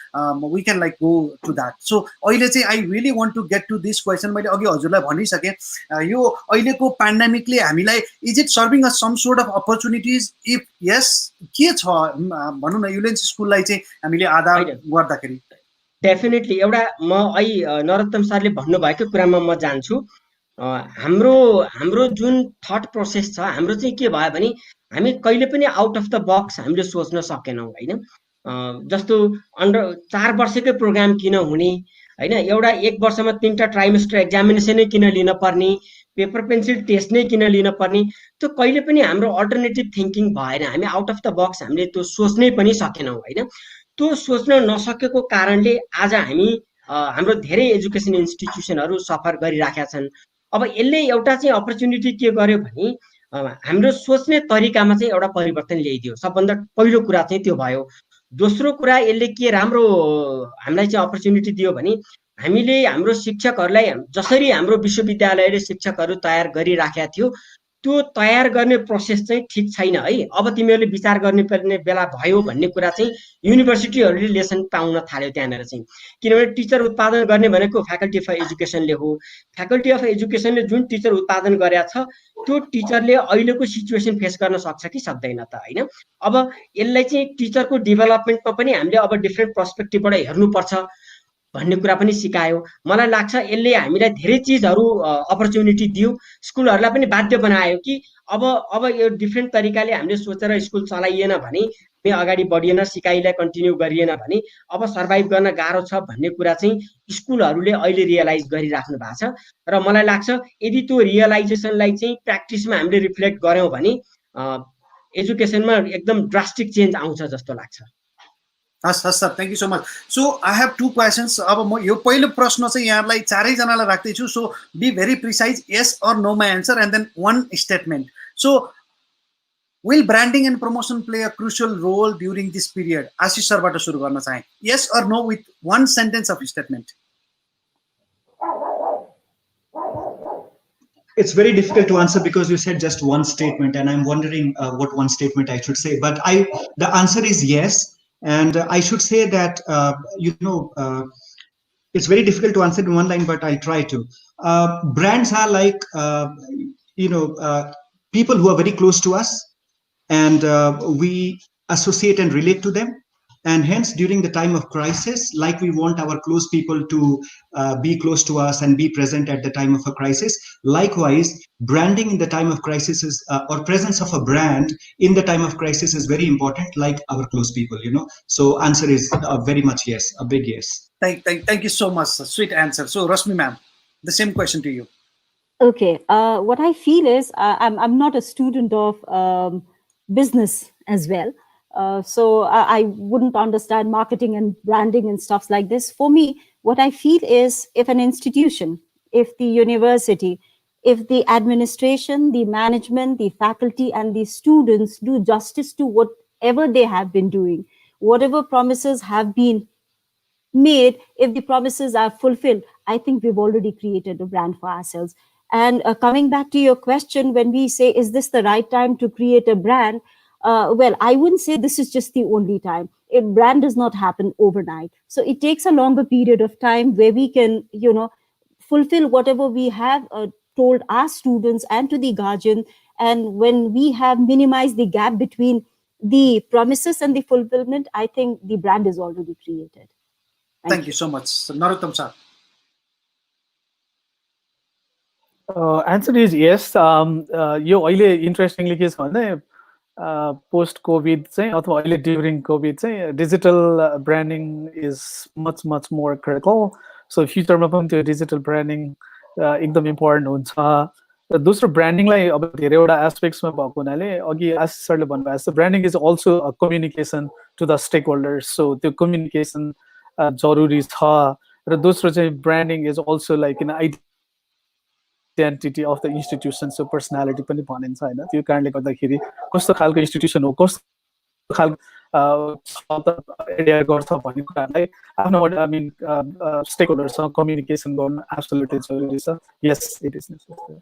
we can like go to that. So अहिले चाहिँ I really want to get to this question. मैले अघि हजुरलाई भनिसके यो अहिलेको पेन्डेमिकले हामीलाई is it serving us some sort of opportunities? If yes, के छ भनौं न युलेन्स स्कुललाई चाहिँ हामीले आधार गर्दाखेरि? डेफिनेटली एउटा म अहिले नरोत्तम सरले भन्नुभएको कुरामा म जान्छु. हाम्रो जुन थट प्रोसेस छ हाम्रो चाहिँ के भयो भने हामी कहिले पनि आउट अफ द बक्स हामीले सोच्न सकेनौं, हैन. जस्तो अन्डर 4 वर्षकै प्रोग्राम किन हुने, हैन. एउटा 1 वर्षमा 3टा ट्राइमेस्टर एक्जामिनेसन नै किन लिन पर्ने, पेपर पेन्सिल टेस्ट नै किन लिन पर्ने, त्यो कहिले पनि हाम्रो अल्टरनेटिभ थिंकिङ भएन. हामी आउट अफ द बक्स हामीले त्यो सोच्नै पनि सकेनौं, हैन. त्यो सोच्न नसकेको कारणले आज हामी हाम्रो धेरै एजुकेसन इन्स्टिट्युसनहरु सफर गरिराखेका छन्. अब यसले एउटा चाहिँ अपर्च्युनिटी के गर्यो भने हाम्रो सोच्ने तरिकामा चाहिँ एउटा परिवर्तन ल्याइदियो. सबभन्दा पहिलो कुरा चाहिँ त्यो भयो. दोस्रो कुरा यसले के राम्रो हामीलाई चाहिँ अपर्च्युनिटी दियो भने हामीले हाम्रो शिक्षकहरुलाई जसरी हाम्रो विश्वविद्यालयले शिक्षकहरु तयार गरिराखेका थियो त्यो तयार गर्ने प्रोसेस चाहिँ ठिक छैन है। अब तिमीहरूले विचार गर्नुपर्ने बेला भयो भन्ने कुरा चाहिँ युनिभर्सिटीहरूले लेसन पाउन थाल्यो त्यहाँनिर चाहिँ। किनभने टिचर उत्पादन गर्ने भनेको फ्याकल्टी अफ एजुकेसनले हो। फ्याकल्टी अफ एजुकेसनले जुन टिचर उत्पादन गरेका छ त्यो टिचरले अहिलेको सिचुएसन फेस गर्न सक्छ कि सक्दैन त होइन। अब यसलाई चाहिँ टिचरको डेभलपमेन्टमा पनि हामीले अब डिफ्रेन्ट पर्सपेक्टिभबाट हेर्नुपर्छ भन्ने कुरा पनि सिकायो। मलाई लाग्छ यसले हामीलाई धेरै चिजहरू अपर्च्युनिटी दियो, स्कुलहरूलाई पनि बाध्य बनायो कि अब यो डिफ्रेन्ट तरिकाले हामीले सोचेर स्कुल चलाइएन भने, अगाडि बढिएन, सिकाइलाई कन्टिन्यू गरिएन भने अब सर्भाइभ गर्न गाह्रो छ भन्ने कुरा चाहिँ स्कुलहरूले अहिले रियलाइज गरिराख्नु भएको छ। र मलाई लाग्छ यदि त्यो रियलाइजेसनलाई चाहिँ प्र्याक्टिसमा हामीले रिफ्लेक्ट गऱ्यौँ भने एजुकेसनमा एकदम ड्रास्टिक चेन्ज आउँछ जस्तो लाग्छ। हस् sir, thank you so much. So I have 2 questions. अब म यो पहिलो प्रश्न चाहिँ यहाँलाई चारैजनालाई राख्दैछु। So be very precise, yes or no my answer, and then one statement. So will branding and promotion play a crucial role during this period? आशिष सरबाट सुरु गर्न चाहे, yes or no with one sentence of statement. It's very difficult to answer because you said just one statement, and I'm wondering what one statement I should say. But the answer is yes. And I should say that, it's very difficult to answer in one line, but I'll try to. Brands are like, people who are very close to us, and we associate and relate to them. And hence, during the time of crisis, like we want our close people to be close to us and be present at the time of a crisis, likewise, branding in the time of crisis is, or presence of a brand in the time of crisis is very important, like our close people, So answer is very much yes, a big yes. Thank you so much. Sweet answer. So Rashmi ma'am, the same question to you. Okay. What I feel is I'm not a student of business as well. So I wouldn't understand marketing and branding and stuff like this. For me, what I feel is if an institution, if the university, if the administration, the management, the faculty, and the students do justice to whatever they have been doing, whatever promises have been made, if the promises are fulfilled, I think we've already created a brand for ourselves. And coming back to your question, when we say, is this the right time to create a brand? Well, I wouldn't say this is just the only time. A brand does not happen overnight. So it takes a longer period of time where we can, fulfill whatever we have told our students and to the guardian. And when we have minimized the gap between the promises and the fulfillment, I think the brand is already created. Thank you so much. Narottam sir. Answer is yes. यो अहिले interestingly के छ भने post covid चाहिँ अथवा अहिले during covid चाहिँ digital branding is much more critical. So फ्युचरमा पनि त्यो डिजिटल ब्रान्डिङ एकदम इम्पोर्टेन्ट हुन्छ. र दोस्रो ब्रान्डिङलाई अब धेरैवटा एस्पेक्ट्समा भएको हुनाले अघि आशिष सरले भन्नुभएको जस्तो branding is also communication to the stakeholders. So त्यो कम्युनिकेसन जरुरी छ. र दोस्रो चाहिँ branding is also like in identity of the institution. So personality पनि भनिन्छ होइन. त्यो कारणले गर्दाखेरि कस्तो खालको इन्स्टिट्युसन हो, कस्तो खालको एरिया गर्छ भन्ने कुरालाई आफ्नो स्टेक होल्डरसँग कम्युनिकेसन गर्नु एब्सोल्युटली जरुरी छ. Yes, it is necessary.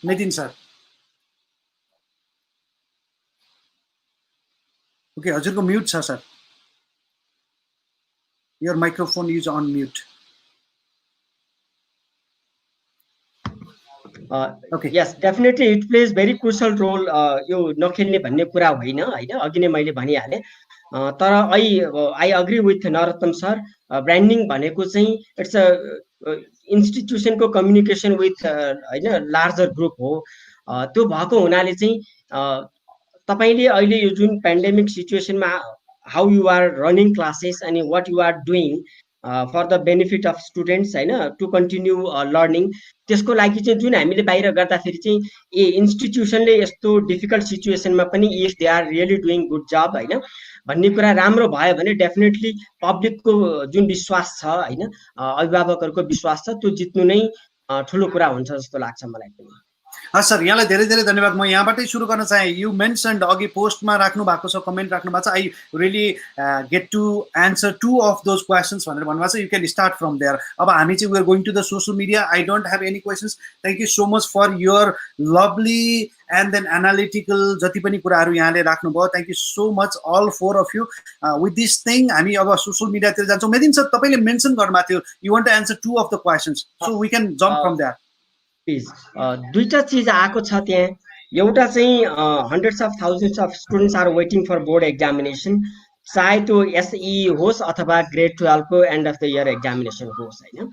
Nitin sir. Okay, हजुरको म्युट छ sir. Your microphone is on mute. Okay. Yes, definitely it plays very crucial role. यो नखेल्ने भन्ने कुरा होइन अघि नै मैले भनिहालेँ. तर I agree with Narottam sir. Branding भनेको चाहिँ इट्स अ इन्स्टिट्युसनको कम्युनिकेसन विथ लार्जर ग्रुप हो. त्यो भएको हुनाले चाहिँ तपाईँले अहिले यो जुन पेन्डेमिक सिचुएसनमा how you are running classes अनि what you are doing for the benefit of students होइन टु कन्टिन्यू लर्निङ, त्यसको लागि चाहिँ जुन हामीले बाहिर गर्दाखेरि चाहिँ इन्स्टिट्युसनले यस्तो डिफिकल्ट सिचुएसनमा पनि if they are really doing good job होइन भन्ने कुरा राम्रो भयो भने डेफिनेटली पब्लिकको जुन विश्वास छ होइन, अभिभावकहरूको विश्वास छ, त्यो जित्नु नै ठुलो कुरा हुन्छ जस्तो लाग्छ मलाई पनि. सर यहाँलाई धेरै धेरै धन्यवाद। म यहाँबाटै सुरु गर्न चाहे। यु मेन्सन्ड अघि पोस्टमा राख्नु भएको छ, कमेन्ट राख्नु भएको छ, I really get to answer 2 of those questions भनेर भन्नुभएको छ। You can start from there. अब हामी चाहिँ we are going to the social media. I don't have any questions. Thank you so much for your lovely and then analytical जति पनि कुराहरू यहाँले राख्नुभयो। Thank you so much all 4 of you. With this thing हामी अब social मिडियातिर जान्छौँ। मेदिन sir तपाईँले मेन्सन गर्नुभएको थियो you want to answer 2 of the questions, so we can jump from there. Please दुईटा चिज आएको छ त्यहाँ। एउटा चाहिँ hundreds of thousands of students are waiting for board examination, चाहे त्यो एसई होस् अथवा ग्रेड 12 को end of the year examination होस् होइन।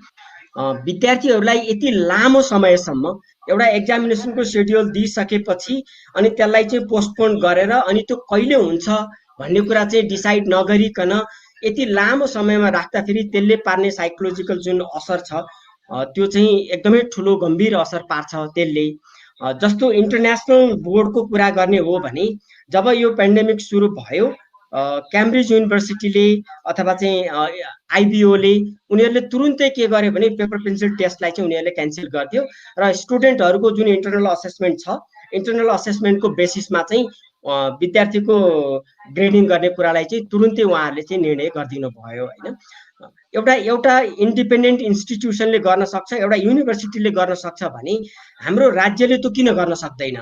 विद्यार्थीहरूलाई यति लामो समयसम्म एउटा एक्जामिनेसनको सेड्युल दिइसकेपछि अनि त्यसलाई चाहिँ पोस्टपोन गरेर अनि त्यो कहिले हुन्छ भन्ने कुरा चाहिँ डिसाइड नगरिकन यति लामो समयमा राख्दाखेरि त्यसले पार्ने साइकोलोजिकल जुन असर छ त्यो चाहिँ एकदमै ठुलो गम्भीर असर पार्छ त्यसले। जस्तो इन्टरनेसनल बोर्डको कुरा गर्ने हो भने जब यो पेन्डेमिक सुरु भयो क्याम्ब्रिज युनिभर्सिटीले अथवा चाहिँ आइबिओले उनीहरूले तुरुन्तै के गर्यो भने पेपर पेन्सिल टेस्टलाई चाहिँ उनीहरूले क्यान्सल गरिदियो र स्टुडेन्टहरूको जुन इन्टरनल असेसमेन्ट छ इन्टरनल असेसमेन्टको बेसिसमा चाहिँ विद्यार्थीको ग्रेडिङ गर्ने कुरालाई चाहिँ तुरुन्तै उहाँहरूले चाहिँ निर्णय गरिदिनु भयो होइन। एउटा इन्डिपेन्डेन्ट इन्स्टिट्युसनले गर्न सक्छ, एउटा युनिभर्सिटीले गर्न सक्छ भने हाम्रो राज्यले त्यो किन गर्न सक्दैन?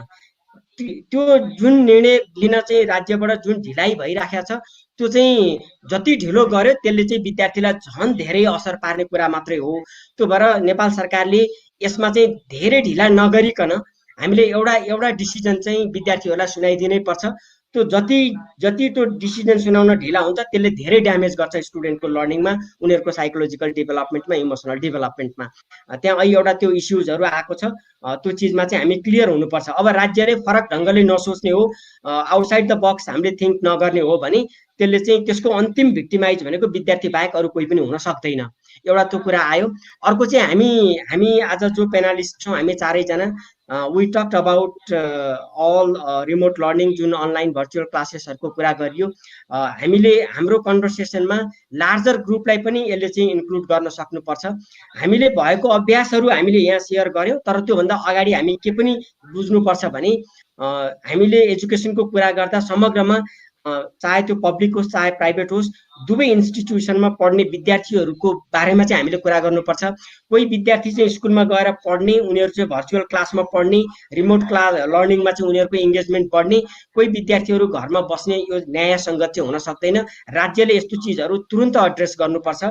त्यो जुन निर्णय लिन चाहिँ राज्यबाट जुन ढिलाइ भइराखेको छ त्यो चाहिँ जति ढिलो गर्यो त्यसले चाहिँ विद्यार्थीलाई झन् धेरै असर पार्ने कुरा मात्रै हो। त्यो भएर नेपाल सरकारले यसमा चाहिँ धेरै ढिला नगरिकन हामीले एउटा डिसिजन चाहिँ विद्यार्थीहरूलाई सुनाइदिनै पर्छ। त्यो जति त्यो डिसिजन सुनाउन ढिला हुन्छ त्यसले धेरै ड्यामेज गर्छ स्टुडेन्टको लर्निङमा, उनीहरूको साइकोलोजिकल डेभलपमेन्टमा, इमोसनल डेभलपमेन्टमा। त्यहाँ अहिले एउटा त्यो इस्युजहरू आएको छ, त्यो चिजमा चाहिँ हामी क्लियर हुनुपर्छ। अब राज्यले फरक ढङ्गले नसोच्ने हो, आउटसाइड द बक्स हामीले थिङ्क नगर्ने हो भने त्यसले चाहिँ त्यसको अन्तिम भिक्टिमाइज भनेको विद्यार्थी बाहेक अरू कोही पनि हुन सक्दैन। एउटा त्यो कुरा आयो। अर्को चाहिँ हामी आज जो पेनालिस्ट छौँ हामी चारैजना we talked about all remote learning जुन अनलाइन भर्चुअल क्लासेसहरूको कुरा गरियो। हामीले हाम्रो कन्भर्सेसनमा लार्जर ग्रुपलाई पनि यसले चाहिँ इन्क्लुड गर्न सक्नुपर्छ। हामीले भएको अभ्यासहरू हामीले यहाँ सेयर गर्यौँ, तर त्योभन्दा अगाडि हामी के पनि बुझ्नुपर्छ भने हामीले एजुकेसनको कुरा गर्दा समग्रमा चाहे त्यो पब्लिक होस् चाहे प्राइभेट होस् दुवै इन्स्टिट्युसनमा पढ्ने विद्यार्थीहरूको बारेमा चाहिँ हामीले कुरा गर्नुपर्छ। कोही विद्यार्थी चाहिँ स्कुलमा गएर पढ्ने, उनीहरू चाहिँ भर्चुअल क्लासमा पढ्ने, रिमोट क्लास लर्निङमा चाहिँ उनीहरूको इङ्गेजमेन्ट बढ्ने, कोही विद्यार्थीहरू घरमा बस्ने, यो न्यायसङ्गत चाहिँ हुन सक्दैन। राज्यले यस्तो चिजहरू तुरुन्त एड्रेस गर्नुपर्छ।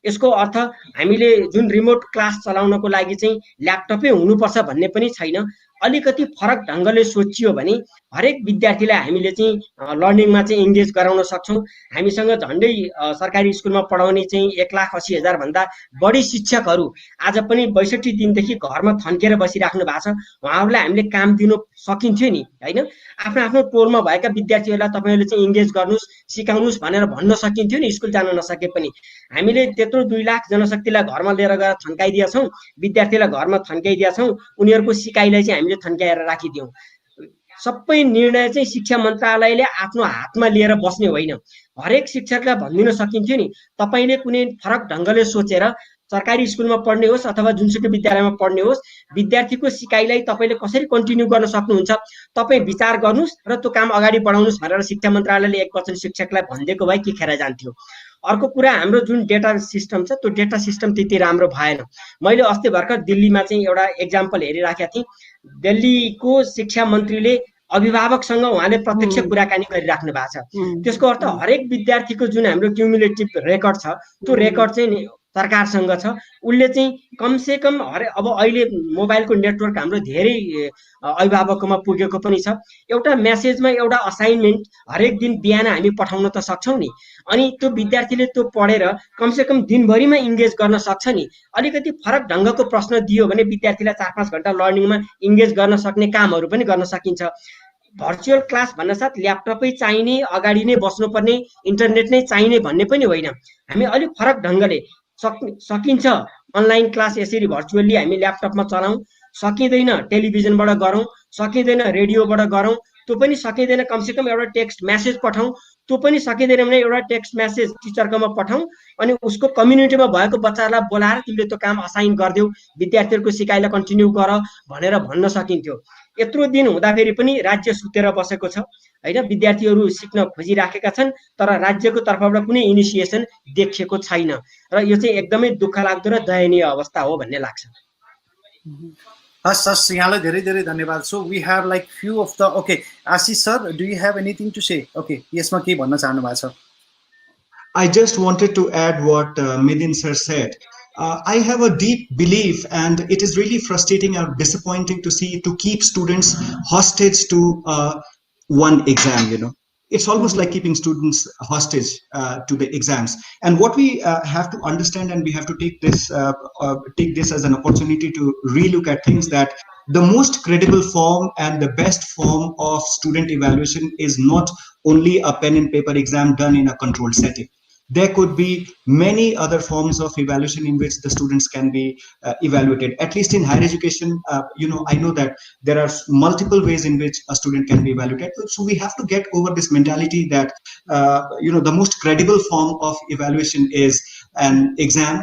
यसको अर्थ हामीले जुन रिमोट क्लास चलाउनको लागि चाहिँ ल्यापटपै हुनुपर्छ भन्ने पनि छैन। अलिकति फरक ढङ्गले सोचियो भने हरेक विद्यार्थीलाई हामीले चाहिँ लर्निङमा चाहिँ इङ्गेज गराउन सक्छौँ। हामीसँग झन्डै सरकारी स्कुलमा पढाउने चाहिँ 1,80,000 भन्दा बढी शिक्षकहरू आज पनि 62 दिनदेखि घरमा थन्केर बसिराख्नु भएको छ। उहाँहरूलाई हामीले काम दिनु सकिन्थ्यो नि होइन। आफ्नो आफ्नो टोलमा भएका विद्यार्थीहरूलाई तपाईँहरूले चाहिँ इङ्गेज गर्नुहोस्, सिकाउनुहोस् भनेर भन्न सकिन्थ्यो नि स्कुल जान नसके पनि। हामीले त्यत्रो 2 लाख जनशक्तिलाई घरमा लिएर गएर थन्काइदिएका छौँ, विद्यार्थीलाई घरमा थन्काइदिएका छौँ, उनीहरूको सिकाइलाई चाहिँ हामीले थन्काएर राखिदियौँ। सबै निर्णय चाहिँ शिक्षा मन्त्रालयले आफ्नो हातमा लिएर बस्ने होइन। हरेक शिक्षकलाई भनिदिन सकिन्थ्यो नि तपाईँले कुनै फरक ढङ्गले सोचेर सरकारी स्कुलमा पढ्ने होस् अथवा जुनसुकै विद्यालयमा पढ्ने होस् विद्यार्थीको सिकाइलाई तपाईँले कसरी कन्टिन्यू गर्न सक्नुहुन्छ तपाईँ विचार गर्नुहोस् र त्यो काम अगाडि बढाउनुहोस् भनेर शिक्षा मन्त्रालयले एकवचन शिक्षकलाई भनिदिएको भए के खेर जान्थ्यो। अर्को कुरा हाम्रो जुन डेटा सिस्टम छ त्यो डेटा सिस्टम त्यति राम्रो भएन। मैले अस्ति भर्खर दिल्लीमा चाहिँ एउटा एक्जाम्पल हेरिराखेका थिएँ। दिल्लीको शिक्षा मन्त्रीले अभिभावकसँग उहाँले प्रत्यक्ष कुराकानी गरिराख्नु भएको छ। त्यसको अर्थ हरेक विद्यार्थीको जुन हाम्रो क्युमुलेटिभ रेकर्ड छ त्यो रेकर्ड चाहिँ सरकारसँग छ। उसले चाहिँ कमसेकम अब अहिले मोबाइलको नेटवर्क हाम्रो धेरै अभिभावकमा पुगेको पनि छ। एउटा मेसेजमा एउटा असाइनमेन्ट हरेक दिन बिहान हामी पठाउन त सक्छौँ नि। अनि त्यो विद्यार्थीले त्यो पढेर कमसेकम दिनभरिमा इङ्गेज गर्न सक्छ नि। अलिकति फरक ढङ्गको प्रश्न दियो भने विद्यार्थीलाई 4-5 घन्टा लर्निङमा इङ्गेज गर्न सक्ने कामहरू पनि गर्न सकिन्छ। भर्चुअल क्लास भन्न साथ ल्यापटपै चाहिने, अगाडि नै बस्नुपर्ने, इन्टरनेट नै चाहिने भन्ने पनि होइन। हामी अलिक फरक ढङ्गले सकिन्छ अनलाइन क्लास यसरी भर्चुअली हामी ल्यापटपमा चलाउँ, सकिँदैन टेलिभिजनबाट गरौँ, सकिँदैन रेडियोबाट गरौँ, त्यो पनि सकिँदैन कमसेकम एउटा टेक्स्ट मेसेज पठाउँ, त्यो पनि सकिँदैन भने एउटा टेक्स्ट म्यासेज टिचरकोमा पठाउँ अनि उसको कम्युनिटीमा भएको बच्चाहरूलाई बोलाएर तिमीले त्यो काम असाइन गरिदेऊ, विद्यार्थीहरूको सिकाइलाई कन्टिन्यू गर भनेर भन्न सकिन्थ्यो। यत्रो दिन हुँदाखेरि पनि राज्य सुतेर बसेको छ होइन, विद्यार्थीहरू सिक्न खोजिराखेका छन् तर राज्यको तर्फबाट कुनै इनिसिएसन देखिएको छैन र यो चाहिँ एकदमै दुःख लाग्दो र दयनीय अवस्था हो भन्ने लाग्छ। हस् हस्, यहाँलाई धेरै धेरै धन्यवाद। So we have like few of the okay, Ashish sir, do you have anything to say? Okay, यसमा के भन्न चाहनु भएको छ? I just wanted to add what Midin sir said. I have a deep belief, and it is really frustrating or disappointing to keep students hostage to one exam. You know, it's almost like keeping students hostage to the exams. And what we have to understand, and we have to take this as an opportunity to relook at things, that the most credible form and the best form of student evaluation is not only a pen and paper exam done in a controlled setting. There could be many other forms of evaluation in which the students can be evaluated. At least in higher education, I know that there are multiple ways in which a student can be evaluated. So we have to get over this mentality that, the most credible form of evaluation is an exam,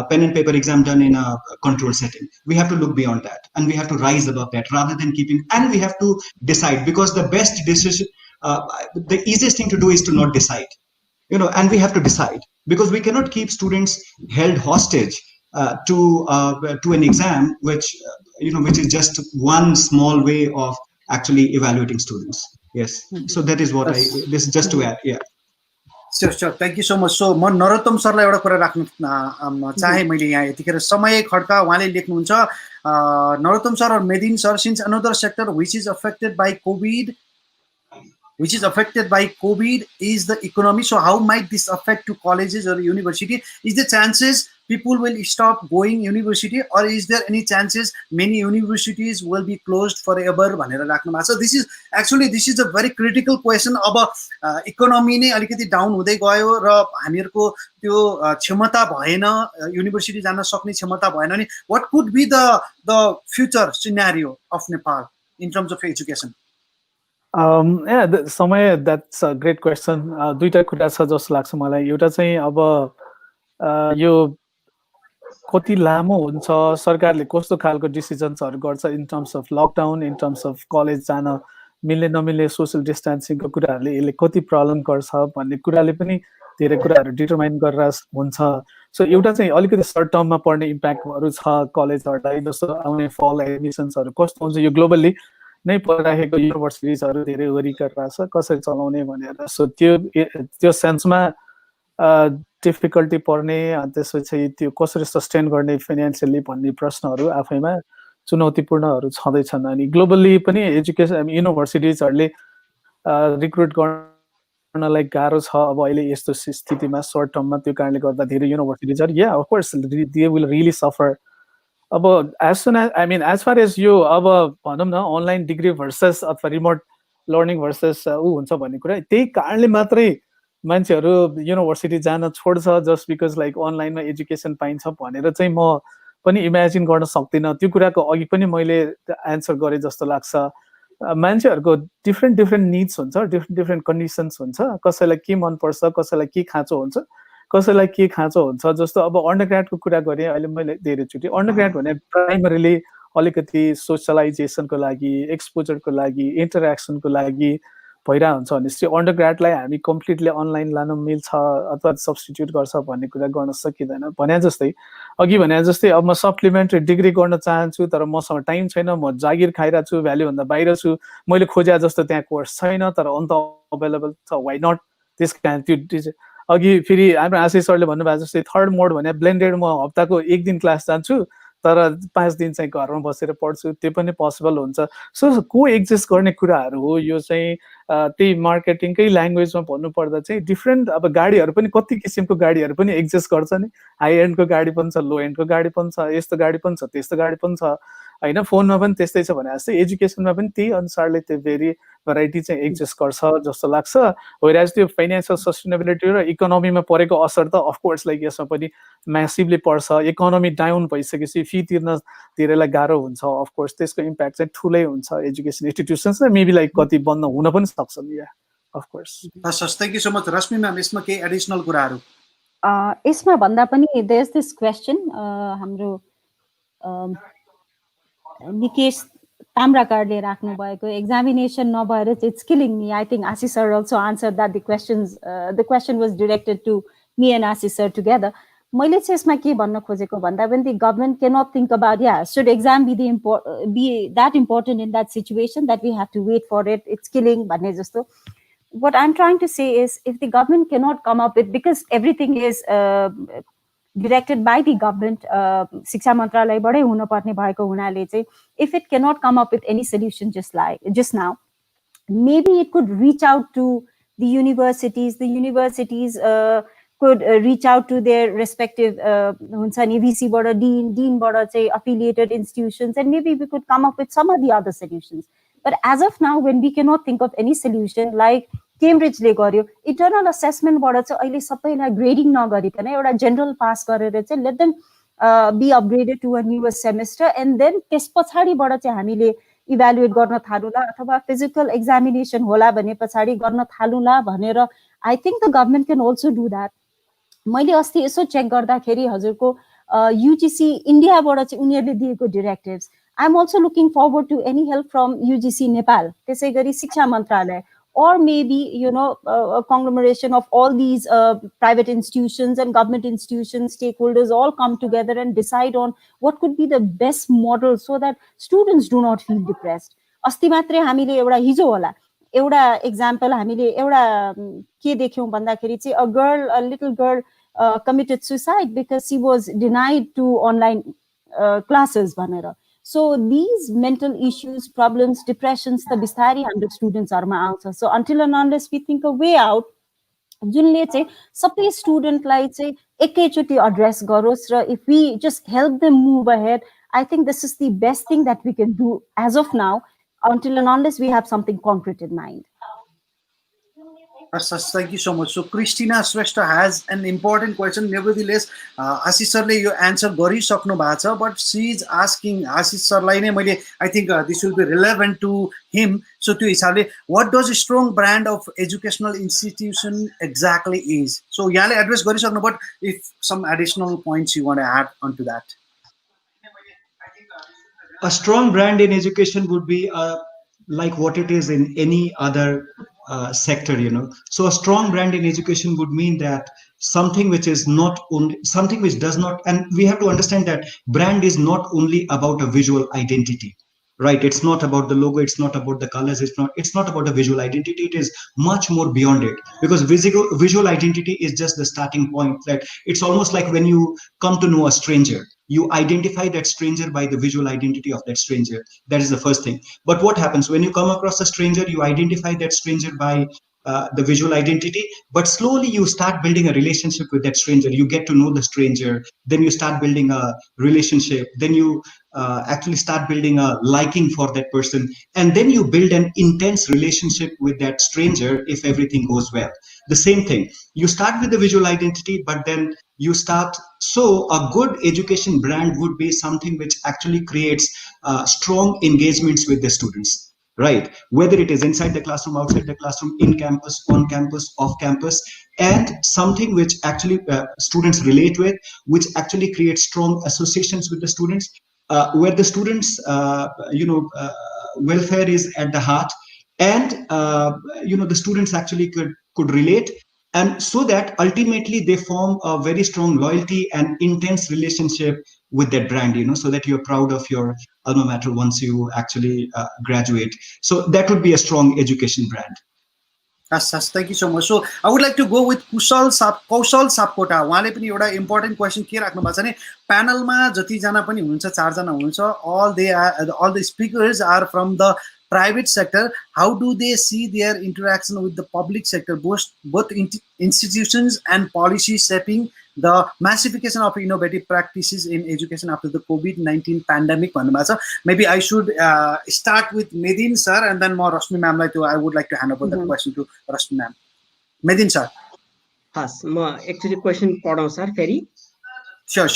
pen and paper exam done in a controlled setting. We have to look beyond that, and we have to rise above that rather than keeping, and we have to decide, because the best decision, the easiest thing to do is to not decide. And we have to decide, because we cannot keep students held hostage to an exam, which is just one small way of actually evaluating students. Yes. So that is what this is just to add. Yeah. Sure. Thank you so much. So म नरोत्तम सरलाई एउटा कुरा राख्न चाहे मैले यहाँ यतिखेर समय खड्का उहाँले लेख्नुहुन्छ, Narottam sir or Medin sir, since another sector which is affected by COVID is the economy. So how might this affect to colleges or university? Is there chances people will stop going university, or is there any chances many universities will be closed forever? So this is a very critical question. अब economy नै अलिकति down हुँदै गयो र हामीहरुको त्यो क्षमता भएन, university जान सक्ने क्षमता भएन नि, what could be the future scenario of Nepal in terms of education? समय, that's a great question. दुईटा कुरा छ जस्तो लाग्छ मलाई। एउटा चाहिँ अब यो कति लामो हुन्छ, सरकारले कस्तो खालको डिसिजन्सहरु गर्छ in terms of lockdown, in terms of college जान मिल्ने नमिल्ने सोशल डिस्टेन्सिङको कुराहरुले यसले कति प्रब्लम गर्छ भन्ने कुराले पनि धेरै कुराहरु डिटरमाइन गरेर हुन्छ। सो एउटा चाहिँ अलिकति सर्ट टर्ममा पर्ने इम्प्याक्टहरु छ कलेजहरुलाई, जस्तो आउने फल एडमिसन्सहरु कस्तो हुन्छ, यो ग्लोबली नै परिरहेको युनिभर्सिटिजहरु धेरै वरि गरिरहेछ कसरी चलाउने भनेर। सो त्यो सेन्समा डिफिकल्टी पर्ने, त्यसपछि त्यो कसरी सस्टेन गर्ने फाइनान्शियली भन्ने प्रश्नहरु आफैमा चुनौतीपूर्णहरु छँदैछन्। अनि ग्लोबली पनि एजुकेसन युनिभर्सिटिजहरुले रिक्रुट गर्नलाई गाह्रो छ अब अहिले यस्तो स्थितिमा सर्ट टर्ममा। त्यो कारणले गर्दा धेरै युनिभर्सिटिजहरु of course they will really suffer. अब as far as यो अब भनौं न अनलाइन डिग्री भर्सेस अथवा रिमोट लर्निङ भर्सेस हुन्छ भन्ने कुरा, त्यही कारणले मात्रै मान्छेहरु युनिभर्सिटी जान छोड्छ, जस्ट बिकज लाइक अनलाइनमा एजुकेसन पाइन्छ भनेर चाहिँ म पनि इमेजिन गर्न सक्दिनँ। त्यो कुराको अघि पनि मैले एन्सर गरे जस्तो लाग्छ। मान्छेहरुको डिफरेन्ट निड्स हुन्छ, डिफरेन्ट कन्डिसन्स हुन्छ, कसैलाई के मन पर्छ, कसैलाई के खाँचो हुन्छ, कसैलाई के खाँचो हुन्छ। जस्तो अब अन्डरग्रेडको कुरा गरे अहिले मैले धेरैचोटि, अन्डरग्रेड भने प्राइमरीली अलिकति सोशलाइजेसनको लागि, एक्सपोजरको लागि, इन्टरेक्सनको लागि भइरा हुन्छ भनेपछि अन्डरग्रेडलाई हामी कम्प्लिटली अनलाइन लान मिल्छ अथवा सब्स्टिट्युट गर्छ भन्ने कुरा गर्न सकिदैन। भने जस्तै अघि भने जस्तै अब म सप्लिमेन्टरी डिग्री गर्न चाहन्छु तर मसँग टाइम छैन, म जागिर खाइरा छु, भ्याल्यु भन्दा बाहिर छु, मैले खोजे जस्तो त्यहाँ कोर्स छैन तर अन्त अवेलेबल छ, व्हाइ नट दिस काइन्ड। त्यो अघि फेरि हाम्रो आशिष सरले भन्नुभएको जस्तै थर्ड मोड भने ब्लेन्डेड, म हप्ताको 1 दिन क्लास जान्छु तर 5 दिन चाहिँ घरमा बसेर पढ्छु, त्यो पनि पोसिबल हुन्छ। सो को एक्जिस्ट गर्ने कुराहरु हो यो चाहिँ। त्यही मार्केटिङकै ल्याङ्ग्वेजमा भन्नु पर्दा चाहिँ डिफरेन्ट अब गाडीहरु पनि कति किसिमको गाडीहरु पनि एक्जिस्ट गर्छ नि, हाई एन्डको गाडी पनि छ, लो एन्डको गाडी पनि छ, यस्तो गाडी पनि छ, त्यस्तो गाडी पनि छ हैन। फोनमा पनि त्यस्तै छ भने जस्तै एजुकेसनमा पनि त्यही अनुसारले त्यो भेराइटी चाहिँ एक्जिस्ट गर्छ जस्तो लाग्छ। व्हेयरएज त्यो फाइनान्शियल सस्टेनेबिलिटी र इकोनोमीमा परेको असर त अफ कोर्स लाइक यसमा पनि म्यासिभली पर्छ। इकोनोमी डाउन भइसकेपछि फी तिर्न धेरैलाई गाह्रो हुन्छ, अफ कोर्स त्यसको इम्प्याक्ट चाहिँ ठुलै हुन्छ एजुकेसन इन्स्टिट्युसन्स र मेबी लाइक कति बन्द हुन पनि सक्छन्। of course. Thank you so much. Rashmi ma'am, यसमा केही additional कुराहरू? यसमा भन्दा पनि there's this question हाम्रो निकेश ताम्राकारले राख्नु भएको examination नभएर it's killing me. I think Ashish sir also answered that the question was directed to me and Ashish sir together. मैले चाहिँ यसमा के भन्न खोजेको भन्दा when the government cannot think about should exam be that important in that situation that we have to wait for it, it's killing भन्ने जस्तो. What I'm trying to say is if the government cannot come up with, because everything is directed by the government, शिक्षा मन्त्रालयबाटै हुनुपर्ने भएको हुनाले चाहिँ if it cannot come up with any solution just now, maybe it could reach out to the universities could reach out to their respective हुन्छ नि VC बाट dean बाट चाहिँ affiliated institutions, and maybe we could come up with some of the other solutions. But as of now, when we cannot think of any solution, like Cambridge ले गर्यो internal assessment बाट चाहिँ अहिले सबैलाई grading नगरिकन एउटा general pass गरेर चाहिँ let them be upgraded to a newer semester, and then त्यस पछाडिबाट चाहिँ हामीले evaluate गर्न थालौला अथवा physical examination होला भने पछाडि गर्न थालौला भनेर I think the government can also do that. मैले अस्ति यसो चेक गर्दाखेरि हजुरको UGC इन्डियाबाट चाहिँ उनीहरूले दिएको directives. I'm also looking forward to any help from UGC Nepal, त्यसै गरी शिक्षा मन्त्रालय, or maybe a conglomeration of all these private institutions and government institutions, stakeholders all come together and decide on what could be the best model so that students do not feel depressed. अस्ति मात्रै हामीले एउटा हिजो होला एउटा example हामीले एउटा के देख्यौं भन्दाखेरि चाहिँ a little girl committed suicide because she was denied to online classes भनेर. So these mental issues, problems, depressions, the bistari हाम्रो स्टुडेन्ट्सहरुमा आउँछ. So until and unless we think a way out, जुनले चाहिँ सबै स्टुडेन्टलाई चाहिँ एकैचोटी एड्रेस गरोस् र if we just help them move ahead, I think this is the best thing that we can do as of now, until and unless we have something concrete in mind. Thank you so much. So Christina Shrestha has an important question. Nevertheless, Ashish सरले यो answer गरिसक्नु भएको छ, but she is asking Ashish सरलाई नै मैले I think this will be relevant to him. So त्यो हिसाबले what does a strong brand of educational institution exactly is? So यहाँले address गरिसक्नु, but if some additional points you want to add onto that. A strong brand in education would be like what it is in any other sector, So a strong brand in education would mean that something which is not only something which does not, and we have to understand that brand is not only about a visual identity, right? It's not about the logo, it's not about the colors, it's not about a visual identity. It is much more beyond it, because visual identity is just the starting point. That it's almost like when you come to know a stranger, you identify that stranger by the visual identity of that stranger. That is the first thing. But what happens when you come across a stranger, you identify that stranger by the visual identity, but slowly you start building a relationship with that stranger. You get to know the stranger, then you start building a relationship, then you actually start building a liking for that person, and then you build an intense relationship with that stranger if everything goes well. The same thing, you start with the visual identity, but then you start, so a good education brand would be something which actually creates strong engagements with the students. Right, whether it is inside the classroom, outside the classroom, in campus, on campus, off campus, and something which actually students relate with, which actually creates strong associations with the students, where the students, welfare is at the heart, and the students actually could relate, and so that ultimately they form a very strong loyalty and intense relationship with that brand, so that you're proud of your alma mater once you actually graduate. So that would be a strong education brand. Yes, thank you so much. So I would like to go with Kaushal Sapkota. उहाँले पनि एउटा important question के राख्नु भएको छ भने प्यानलमा जति जना पनि हुनुहुन्छ, 4 जना हुनुहुन्छ, all the speakers are from the private sector. How do they see their interaction with the public sector, both institutions and policy shaping the massification of innovative practices in education after the COVID-19 pandemic? Maybe I should start with Medin sir, and then more Rashmi ma'am. I would like to hand over the question to Rashmi ma'am. Medin sir. Yes, actually question पढौं sir फेरि. Sure.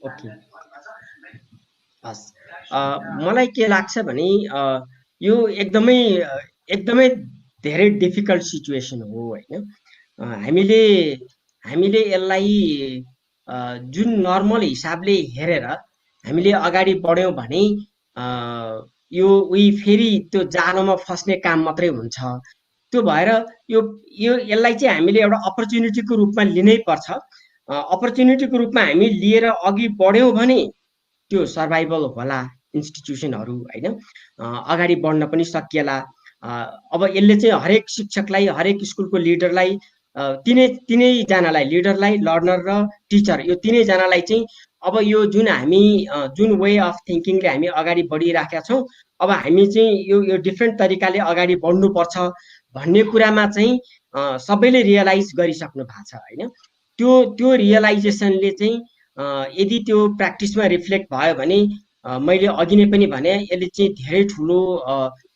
Okay, हस्। मलाई के लाग्छ भने यो एकदमै एकदमै धेरै डिफिकल्ट सिचुएसन हो होइन। हामीले हामीले यसलाई जुन नर्मल हिसाबले हेरेर हामीले अगाडि बढ्यौँ भने यो फेरि त्यो जालोमा फस्ने काम मात्रै हुन्छ। त्यो भएर यसलाई चाहिँ हामीले एउटा अपर्च्युनिटीको रूपमा लिनै पर्छ। अपर्च्युनिटीको रूपमा हामी लिएर अघि बढ्यौँ भने त्यो सर्भाइभल होला इन्स्टिट्युसनहरू होइन, अगाडि बढ्न पनि सकिएला। अब यसले चाहिँ हरेक शिक्षकलाई, हरेक स्कुलको लिडरलाई, तिनैजनालाई, लिडरलाई, लर्नर र टिचर, यो तिनैजनालाई चाहिँ अब यो जुन वे अफ थिङ्किङले हामी अगाडि बढिराखेका छौँ, अब हामी चाहिँ यो डिफ्रेन्ट तरिकाले अगाडि बढ्नुपर्छ भन्ने कुरामा चाहिँ सबैले रियलाइज गरिसक्नु भएको छ होइन। त्यो रियलाइजेसनले चाहिँ यदि त्यो प्र्याक्टिसमा रिफ्लेक्ट भयो भने मैले अघि नै पनि भने यसले चाहिँ धेरै ठुलो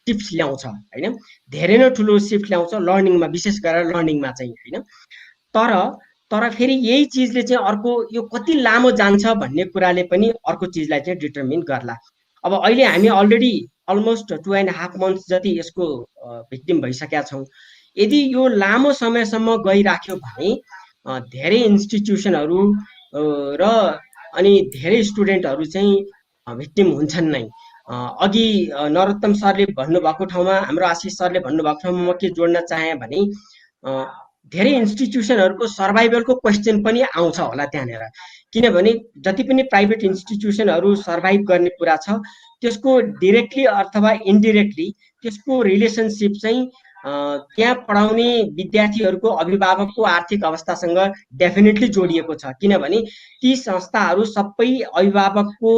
टिप्स ल्याउँछ होइन, धेरै नै ठुलो सिफ्ट ल्याउँछ लर्निङमा, विशेष गरेर लर्निङमा चाहिँ होइन। तर फेरि यही चिजले चाहिँ अर्को यो कति लामो जान्छ भन्ने कुराले पनि अर्को चिजलाई चाहिँ डिटर्मिन गर्ला। अब अहिले हामी अलरेडी अलमोस्ट 2.5 months जति यसको भिक्टिम भइसकेका छौँ। यदि यो लामो समयसम्म गइराख्यो भने धेरै इन्स्टिट्युसनहरू र अनि धेरै स्टुडेन्टहरू चाहिँ भिक्टिम हुन्छन् नै। अघि नरोत्तम सरले भन्नुभएको ठाउँमा, हाम्रो आशिष सरले भन्नुभएको ठाउँमा म के जोड्न चाहेँ भने धेरै इन्स्टिट्युसनहरूको सर्भाइभलको क्वेसन पनि आउँछ होला त्यहाँनिर। किनभने जति पनि प्राइभेट इन्स्टिट्युसनहरू सर्भाइभ गर्ने कुरा छ, त्यसको डिरेक्टली अथवा इन्डिरेक्टली त्यसको रिलेसनसिप चाहिँ त्यहाँ पढाउने विद्यार्थीहरूको अभिभावकको आर्थिक अवस्थासँग डेफिनेटली जोडिएको छ। किनभने ती संस्थाहरू सबै अभिभावकको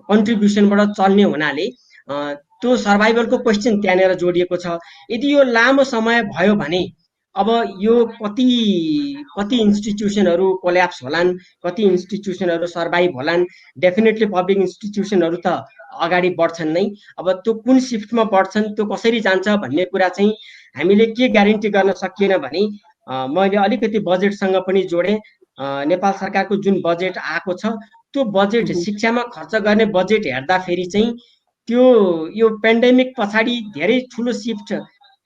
कन्ट्रिब्युसनबाट चल्ने हुनाले त्यो सर्भाइभलको क्वेसन त्यहाँनिर जोडिएको छ। यदि यो लामो समय भयो भने अब यो कति इन्स्टिट्युसनहरू कोल्याप्स होलान्, कति इन्स्टिट्युसनहरू सर्भाइभ होलान्। डेफिनेटली पब्लिक इन्स्टिट्युसनहरू त अगाडि बढ्छन् नै। अब त्यो कुन सिफ्टमा बढ्छन्, त्यो कसरी जान्छ भन्ने कुरा चाहिँ हामीले के ग्यारेन्टी गर्न सकिएन भने मैले अलिकति बजेटसँग पनि जोडेँ। नेपाल सरकारको जुन बजेट आएको छ त्यो बजेट, शिक्षामा खर्च गर्ने बजेट हेर्दाखेरि चाहिँ यो पेन्डेमिक पछाडि धेरै ठुलो सिफ्ट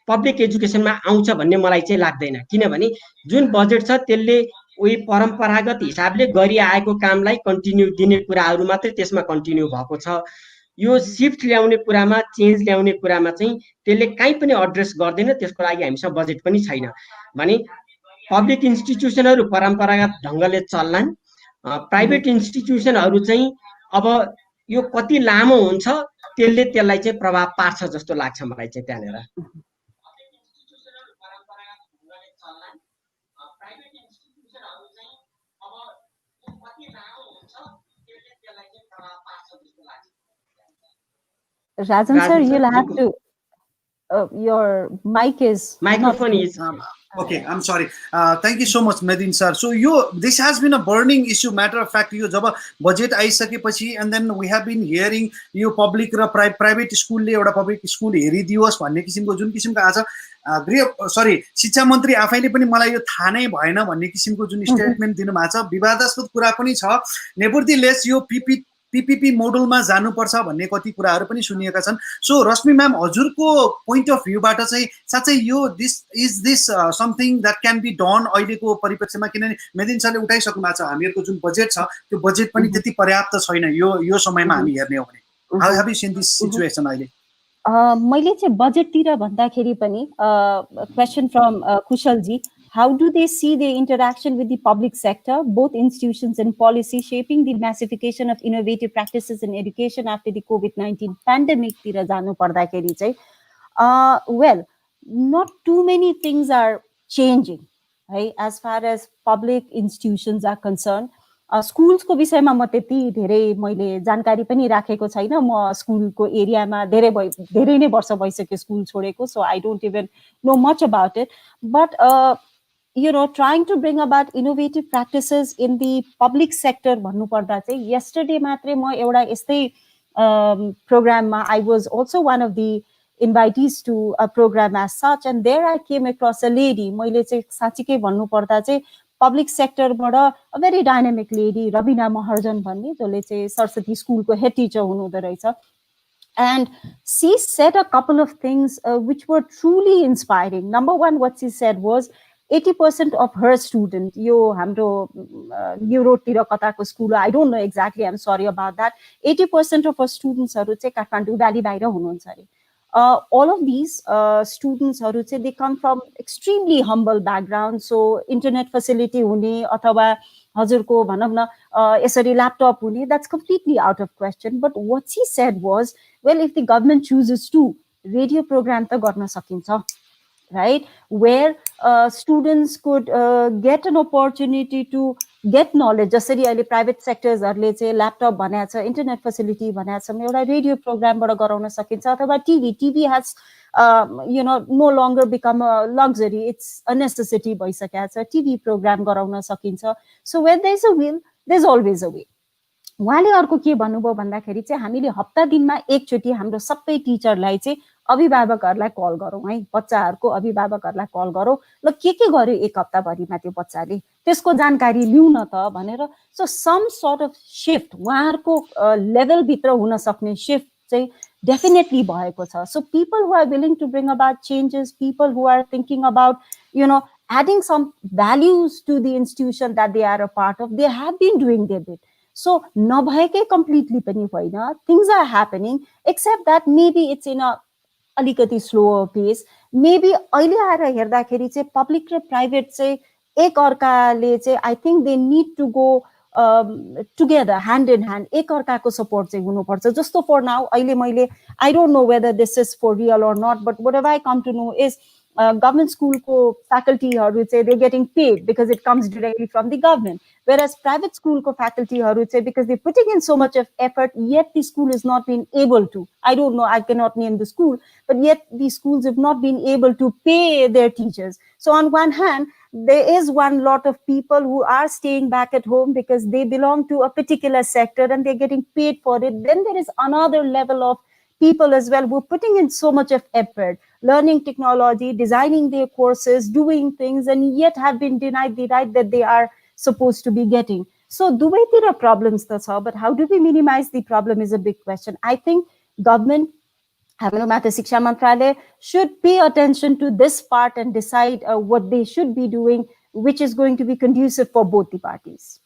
पब्लिक एजुकेसनमा आउँछ भन्ने मलाई चाहिँ लाग्दैन। किनभने जुन बजेट छ त्यसले उही परम्परागत हिसाबले गरिआएको कामलाई कन्टिन्यू दिने कुराहरू मात्रै त्यसमा कन्टिन्यू भएको छ। यो सिफ्ट ल्याउने कुरामा, चेन्ज ल्याउने कुरामा चाहिँ त्यसले काहीँ पनि एड्रेस गर्दैन। त्यसको लागि हामीसँग बजेट पनि छैन भने पब्लिक इन्स्टिट्युसनहरू परम्परागत ढङ्गले चल्लान्। प्राइभेट इन्स्टिट्युसनहरू चाहिँ अब यो कति लामो हुन्छ त्यसलाई चाहिँ प्रभाव पार्छ जस्तो लाग्छ मलाई चाहिँ त्यहाँनिर। Rajan sir, you'll have to. Your microphone is. Okay, I'm sorry. Thank you so much, Medin sir. So this has been a burning issue. Matter of fact, job budget आइसकेपछि and then we have been hearing यो public र private school ले एउटा public school हेरिदियोस् भन्ने किसिमको जुन किसिमको आज शिक्षा मन्त्री आफैले पनि मलाई यो थाहा नै भएन भन्ने किसिमको जुन स्टेटमेन्ट दिनुभएको छ, विवादास्पद कुरा पनि छ। नेभरदिलेस यो पीपीपी मोडलमा जानुपर्छ भन्ने कति कुराहरू पनि सुनिएका छन्। सो रश्मि म्याम, हजुरको पोइन्ट अफ भ्यूबाट चाहिँ साँच्चै यो this something that can be done अहिलेको परिप्रेक्ष्यमा? किनभने मेदिन सरले उठाइसक्नु भएको छ, हामीहरूको जुन बजेट छ त्यो बजेट पनि त्यति पर्याप्त छैन यो समयमा हामी हेर्ने हो भने। How have you seen this situation अहिले? मैले चाहिँ बजेटतिर भन्दाखेरि पनि question from Kushalji, how do they see the interaction with the public sector, both institutions and policy, shaping the massification of innovative practices in education after the COVID-19 pandemic? Well, not too many things are changing, right, as far as public institutions are concerned. Schools को विषयमा म त्यति धेरै मैले जानकारी पनि राखेको छैन। म स्कुलको एरियामा धेरै नै वर्ष भइसक्यो स्कुल छोडेको, so I don't even know much about it. But trying to bring about innovative practices in the public sector भन्नुपर्दा चाहिँ yesterday मात्रै म एउटा यस्तै प्रोग्राममा, I was also one of the invitees to a program as such, and there I came across a lady. मैले चाहिँ साँच्चीकै भन्नु पर्दा चाहिँ public sector बाट a very dynamic lady, Rabina Maharjan भन्ने, जसले चाहिँ सरस्वती स्कुलको head teacher हुनुहुँदो रहेछ. And she said a couple of things which were truly inspiring. Number one, what she said was 80% of her students, yo hamro neurotira katako school, I don't know exactly, I'm sorry about that. 80% of her students haru chai Kathmandu Valley bahira hununcha re. All of these students haru chai they come from extremely humble backgrounds, so internet facility hune athava हजुरको भनौं न यसरी laptop हुने, that's completely out of question. But what she said was, well, if the government chooses to, radio program ta गर्न सकिन्छ, right, where students could get an opportunity to get knowledge. जसरी अहिले private सेक्टर्सहरुले चाहिँ laptop भनेको छ, internet facility भनेको छ, एउटा रेडियो प्रोग्रामबाट गराउन सकिन्छ, अथवा TV has no longer become a luxury, it's a necessity भइसकेको छ, टिभी प्रोग्राम गराउन सकिन्छ. So where there's a will, there's always a way. उहाँले अर्को के भन्नुभयो भन्दाखेरि चाहिँ हामीले हप्ता दिनमा एकचोटी हाम्रो सबै टिचरलाई चाहिँ अभिभावकहरूलाई कल गरौँ है, बच्चाहरूको अभिभावकहरूलाई कल गरौँ, ल के गर्यो एक हप्ताभरिमा त्यो बच्चाले, त्यसको जानकारी लिउँ न त भनेर. So some sort of shift उहाँहरूको लेभलभित्र हुन सक्ने शिफ्ट चाहिँ डेफिनेटली भएको छ. So people who are willing to bring about changes, people who are thinking about adding some values to the institution that they are a part of, they have been doing their bit. So नभएकै completely पनि होइन, things are happening, except that maybe it's in a अलिकति slower pace. Maybe अहिले आएर हेर्दाखेरि चाहिँ public र private चाहिँ एक अर्काले चाहिँ I think they need to go together, hand in hand. एक अर्काको support चाहिँ हुनुपर्छ. जस्तो for now, अहिले मैले I don't know whether this is for real or not, but whatever I come to know is government school ko faculty haru say they're getting paid because it comes directly from the government, whereas private school ko faculty haru say because they're putting in so much of effort, yet the school is not being able to, I don't know, I cannot name the school, but yet the schools have not been able to pay their teachers. So on one hand, there is one lot of people who are staying back at home because they belong to a particular sector and they're getting paid for it. Then there is another level of people as well who are putting in so much of effort, learning technology, designing their courses, doing things, and yet have been denied the right that they are supposed to be getting. So दुवैतिर problems त छ, but how do we minimize the problem is a big question. I think government, हाम्रो माथि शिक्षा मन्त्रालय should pay attention to this part and decide what they should be doing, which is going to be conducive for both the parties.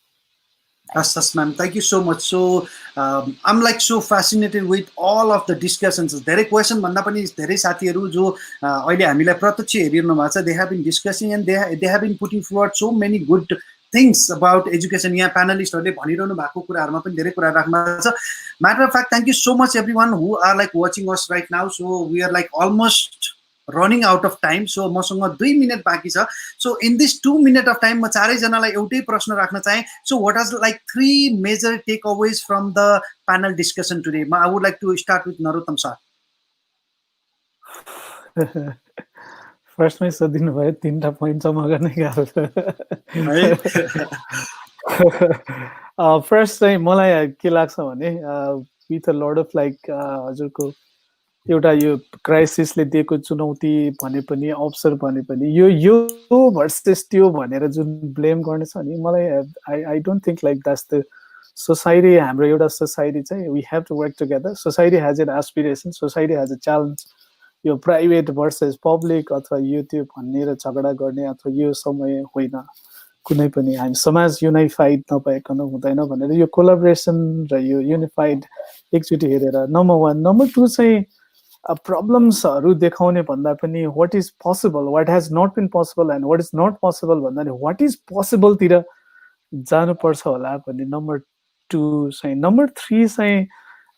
Yes, ma'am. Thank you so much. So I'm like so fascinated with all of the discussions. धेरै question भन्दा पनि धेरै साथीहरु जो अहिले हामीलाई प्रत्यक्ष हेरिरहनु भएको छ, they have been discussing and they have been putting forward so many good things about education. यहाँ panelistहरुले भनिरहनु भएको कुराहरुमा पनि धेरै कुरा राख्नु भएको छ. Matter of fact, thank you so much everyone who are like watching us right now. So we are like almost running out of time. So मसँग 2 minute बाँकी छ. So in this 2 minute of time, म चारै जनालाई एउटै प्रश्न राख्न चाहे. So what are like 3 major takeaways from the panel discussion today? I would like to start with Narottam sir. First मै सोधिनु भयो, 3टा point जम्मा गर्ने गाह्रो छ. First चाहिँ मलाई के लाग्छ भने with a lot of like हजुरको एउटा यो क्राइसिसले दिएको चुनौती भने पनि अवसर भने पनि यो भर्सेस त्यो भनेर जुन ब्लेम गर्ने छ नि, मलाई I don't think like that's the society. हाम्रो एउटा society चाहिँ we have to work together. Society has an aspiration, society has a challenge. यो प्राइभेट भर्सेस पब्लिक अथवा यो त्यो भन्ने र झगडा गर्ने अथवा यो समय होइन, कुनै पनि हामी समाज युनाइफाइड नभइकन हुँदैन भनेर यो कोलाबोरेसन र यो युनिफाइड एकचोटि हेरेर नम्बर 1. नम्बर 2 चाहिँ प्रब्लम्सहरु देखाउने भन्दा पनि what is possible, what has not been possible and what is not possible भन्दा नि व्हाट इज पोसिबल तिर जानुपर्छ होला भन्ने नम्बर 2 चाहिँ. नम्बर 3 चाहिँ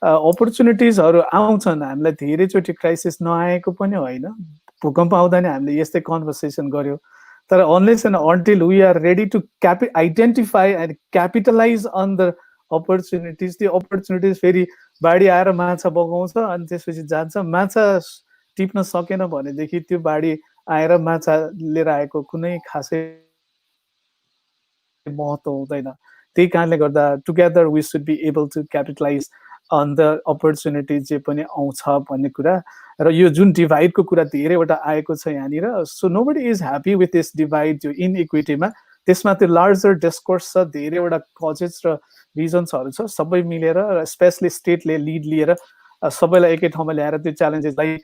अपर्चुनिटिजहरु आउँछन्. हामीलाई धेरैचोटि क्राइसिस नआएको पनि होइन, भूकम्प आउँदा नि हामीले यस्तै कन्भर्सेसन गर्यो, तर unless and until we are ready to identify and capitalize on the opportunities, त्यो अपर्चुनिटिज फेरि बाढी आएर माछा बगाउँछ अनि त्यसपछि जान्छ. माछा टिप्न सकेन भनेदेखि त्यो बाढी आएर माछा लिएर आएको कुनै खासै महत्त्व हुँदैन. त्यही कारणले गर्दा together we should be able to capitalize on opportunity जे पनि आउँछ भन्ने कुरा र यो जुन डिभाइडको कुरा धेरैवटा आएको छ यहाँनिर so nobody is happy with this divide त्यो इनइक्विटीमा त्यसमा त्यो लार्जर डिस्कोर्स छ धेरैवटा कजेस र रिजन्सहरू छ सबै मिलेर स्पेसली स्टेटले लिड लिएर सबैलाई एकै ठाउँमा ल्याएर त्यो च्यालेन्जेसलाई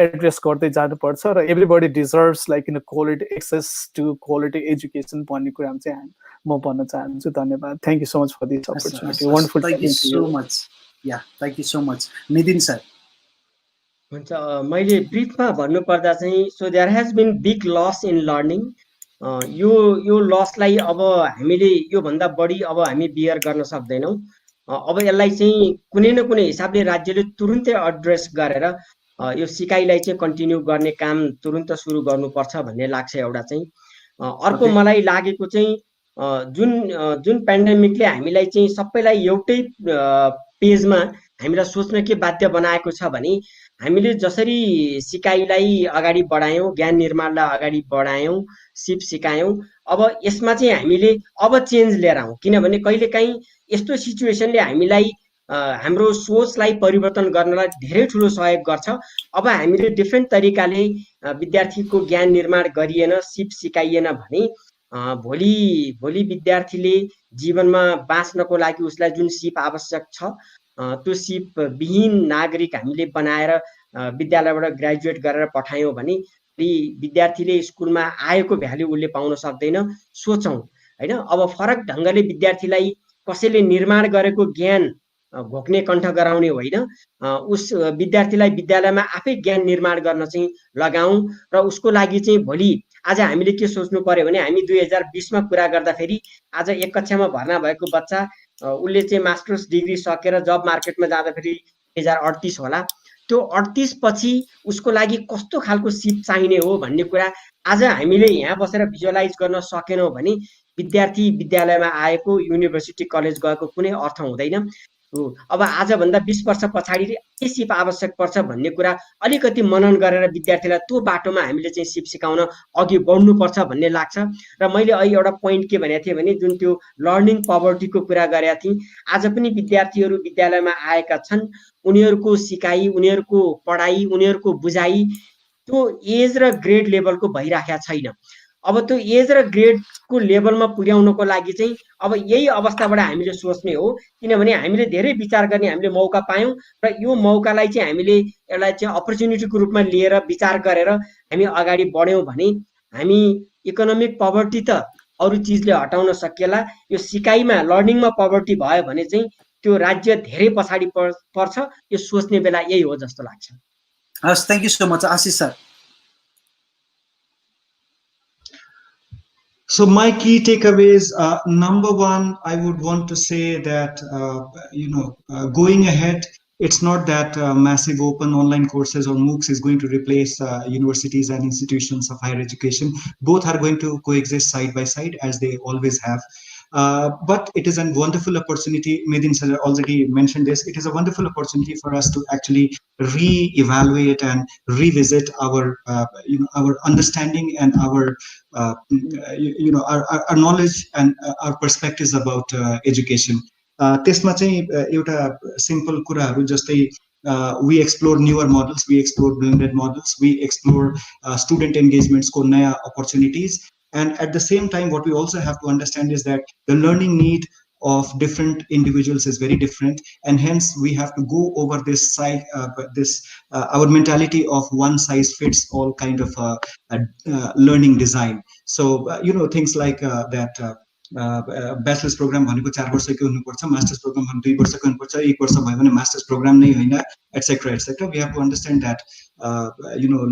एड्रेस गर्दै जानुपर्छ र everybody deserves like in quality access to quality education भन्ने कुरामा चाहिँ म भन्न चाहन्छु धन्यवाद thank you so much for this opportunity wonderful thank you so much yeah thank you so much Nitin sir हुन्छ मैले ब्रिफमा भन्नुपर्दा चाहिँ so there has been big loss in learning यो लसलाई अब हामीले योभन्दा बढी अब हामी बियर गर्न सक्दैनौँ अब यसलाई चाहिँ कुनै न कुनै हिसाबले राज्यले तुरुन्तै एड्रेस गरेर यो सिकाइलाई चाहिँ कन्टिन्यू गर्ने काम तुरुन्त सुरु गर्नुपर्छ भन्ने लाग्छ एउटा चाहिँ अर्को मलाई लागेको चाहिँ जुन पेन्डेमिकले हामीलाई चाहिँ सबैलाई एउटै पेजमा हामीलाई सोच्न के बाध्य बनाएको छ भने हामीले जसरी सिकाइलाई अगाडि बढायौँ ज्ञान निर्माणलाई अगाडि बढायौँ सिप सिकायौँ अब यसमा चाहिँ हामीले अब चेन्ज लिएर आउँ किनभने कहिलेकाहीँ यस्तो सिचुएसनले हामीलाई हाम्रो सोचलाई परिवर्तन गर्नलाई धेरै ठुलो सहयोग गर्छ अब हामीले डिफ्रेन्ट तरिकाले विद्यार्थीको ज्ञान निर्माण गरिएन सिप सिकाइएन भने भोलि विद्यार्थीले जीवनमा बाँच्नको लागि उसलाई जुन सिप आवश्यक छ त्यो सिप विहीन नागरिक हामीले बनाएर विद्यालयबाट ग्रेजुएट गरेर पठायौँ भने विद्यार्थीले स्कुलमा आएको भ्याल्यु उसले पाउन सक्दैन सोचौँ हैन अब फरक ढङ्गले विद्यार्थीलाई कसैले निर्माण गरेको ज्ञान घोक्ने कण्ठ गराउने होइन उस विद्यार्थीलाई विद्यालयमा आफै ज्ञान निर्माण गर्न चाहिँ लगाऊँ र उसको लागि चाहिँ भोलि आज हामीले के सोच्नु पर्यो भने हामी 2020मा कुरा गर्दाखेरि आज एक कक्षामा भर्ना भएको बच्चा उसले चाहिँ मास्टर्स डिग्री सकेर जब मार्केटमा जाँदाखेरि 2038 होला त्यो 38 पछि उसको लागि कस्तो खालको सिप चाहिने हो भन्ने कुरा आज हामीले यहाँ बसेर भिजुअलाइज गर्न सकेनौँ भने विद्यार्थी विद्यालयमा आएको युनिभर्सिटी कलेज गएको कुनै अर्थ हुँदैन अब आजभन्दा 20 वर्ष पछाडि के सिप आवश्यक पर्छ भन्ने कुरा अलिकति मनन गरेर विद्यार्थीलाई त्यो बाटोमा हामीले चाहिँ सिप सिकाउन अघि बढ्नुपर्छ भन्ने लाग्छ र मैले अहिले एउटा पोइन्ट के भनेको थिएँ भने जुन त्यो लर्निङ पवर्टीको कुरा गरेका थिएँ आज पनि विद्यार्थीहरू विद्यालयमा आएका छन् उनीहरूको सिकाइ उनीहरूको पढाइ उनीहरूको बुझाइ त्यो एज र ग्रेड लेभलको भइराखेको छैन अब त्यो एज र ग्रेडको लेभलमा पुर्याउनको लागि चाहिँ अब यही अवस्थाबाट हामीले सोच्ने हो किनभने हामीले धेरै विचार गर्ने हामीले मौका पायौँ र यो मौकालाई चाहिँ हामीले यसलाई चाहिँ अपर्च्युनिटीको रूपमा लिएर विचार गरेर हामी अगाडि बढ्यौँ भने हामी इकोनोमिक पवर्टी त अरू चिजले हटाउन सकिएला यो सिकाइमा लर्निङमा पवर्टी भयो भने चाहिँ त्यो राज्य धेरै पछाडि पर्छ यो सोच्ने बेला यही हो जस्तो लाग्छ हस् thank you so much Ashish sir So my key takeaways, number one, I would want to say that, going ahead, it's not that massive open online courses or MOOCs is going to replace universities and institutions of higher education. Both are going to coexist side by side as they always have. But it is a wonderful opportunity. Medin sir already mentioned this. It is a wonderful opportunity for us to actually re-evaluate and revisit our, our understanding and our, our knowledge and our perspectives about education. त्यसमा चाहिँ एउटा simple कुराहरू जस्तै we explore newer models, we explore blended models, we explore student engagements को नयाँ opportunities. And at the same time, what we also have to understand is that the learning need of different individuals is very different, and hence we have to go over this side, our mentality of one size fits all kind of learning design. So things like that. Bachelor's program भनेको 4 वर्षको हुनुपर्छ, masters programme भनेको 2 वर्षको हुनुपर्छ, 1 वर्ष भयो भने masters programme नै होइन, etc. etc. We have to understand that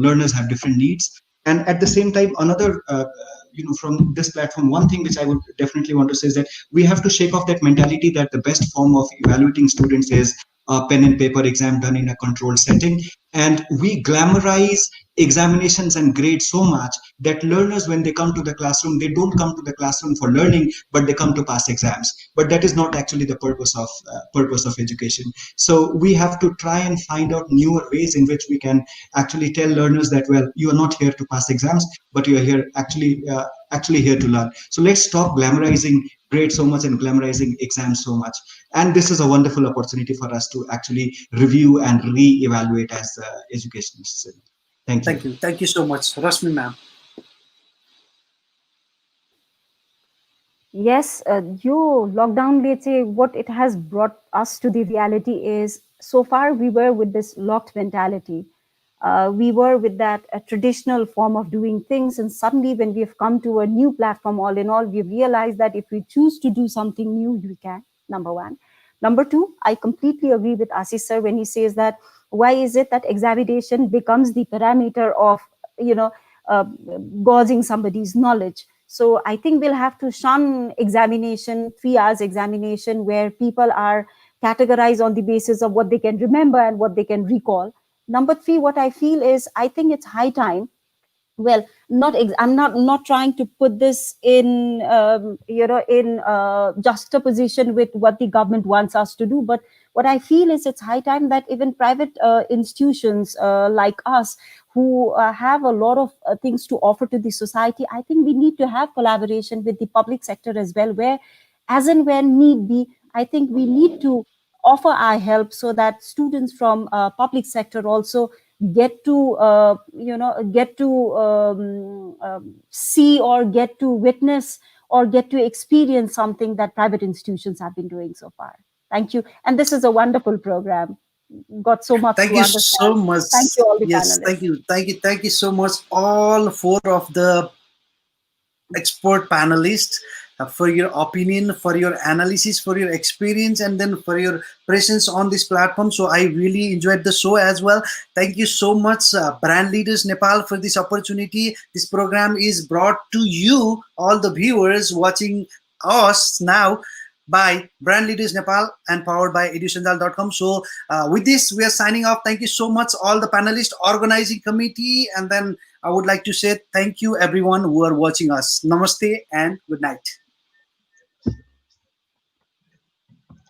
learners have different needs, and at the same time, another from this platform, one thing which I would definitely want to say is that we have to shake off that mentality that the best form of evaluating students is a pen and paper exam done in a controlled setting, and we glamorize examinations and grades so much that learners, when they come to the classroom, they don't come to the classroom for learning, but they come to pass exams. But that is not actually the purpose of education. So we have to try and find out newer ways in which we can actually tell learners that, well, you are not here to pass exams, but you are here actually here to learn. So let's stop glamorizing great so much and glamorizing exams so much. And this is a wonderful opportunity for us to actually review and re-evaluate as educationists. Thank you. Thank you so much. Rashmi ma'am. Yes, lockdown, let's say what it has brought us to the reality is, so far we were with this locked mentality. We were with that traditional form of doing things, and suddenly when we have come to a new platform, all in all, we realized that if we choose to do something new, we can, number one. Number two, I completely agree with Ashish sir when he says that why is it that examination becomes the parameter of, gauging somebody's knowledge. So I think we'll have to shun examination, 3 hours examination, where people are categorized on the basis of what they can remember and what they can recall. Number 3, what I feel is, I think it's high time. Well, I'm not trying to put this in, juxtaposition with what the government wants us to do. But what I feel is it's high time that even private institutions like us, who have a lot of things to offer to the society, I think we need to have collaboration with the public sector as well, where as and when need be, I think we need to offer our help so that students from public sector also get to see or get to witness or get to experience something that private institutions have been doing so far. Thank you. And this is a wonderful program. Got so much. Thank you so much. Thank you all the yes, panelists. Thank you so much, all 4 of the expert panelists, for your opinion, for your analysis, for your experience, and then for your presence on this platform. So I really enjoyed the show as well. Thank you so much, Brand Leaders Nepal, for this opportunity. This program is brought to you, all the viewers watching us now, by Brand Leaders Nepal and powered by edusanjal.com. So with this, we are signing off. Thank you so much, all the panelists, organizing committee, and then I would like to say thank you everyone who are watching us. Namaste and good night.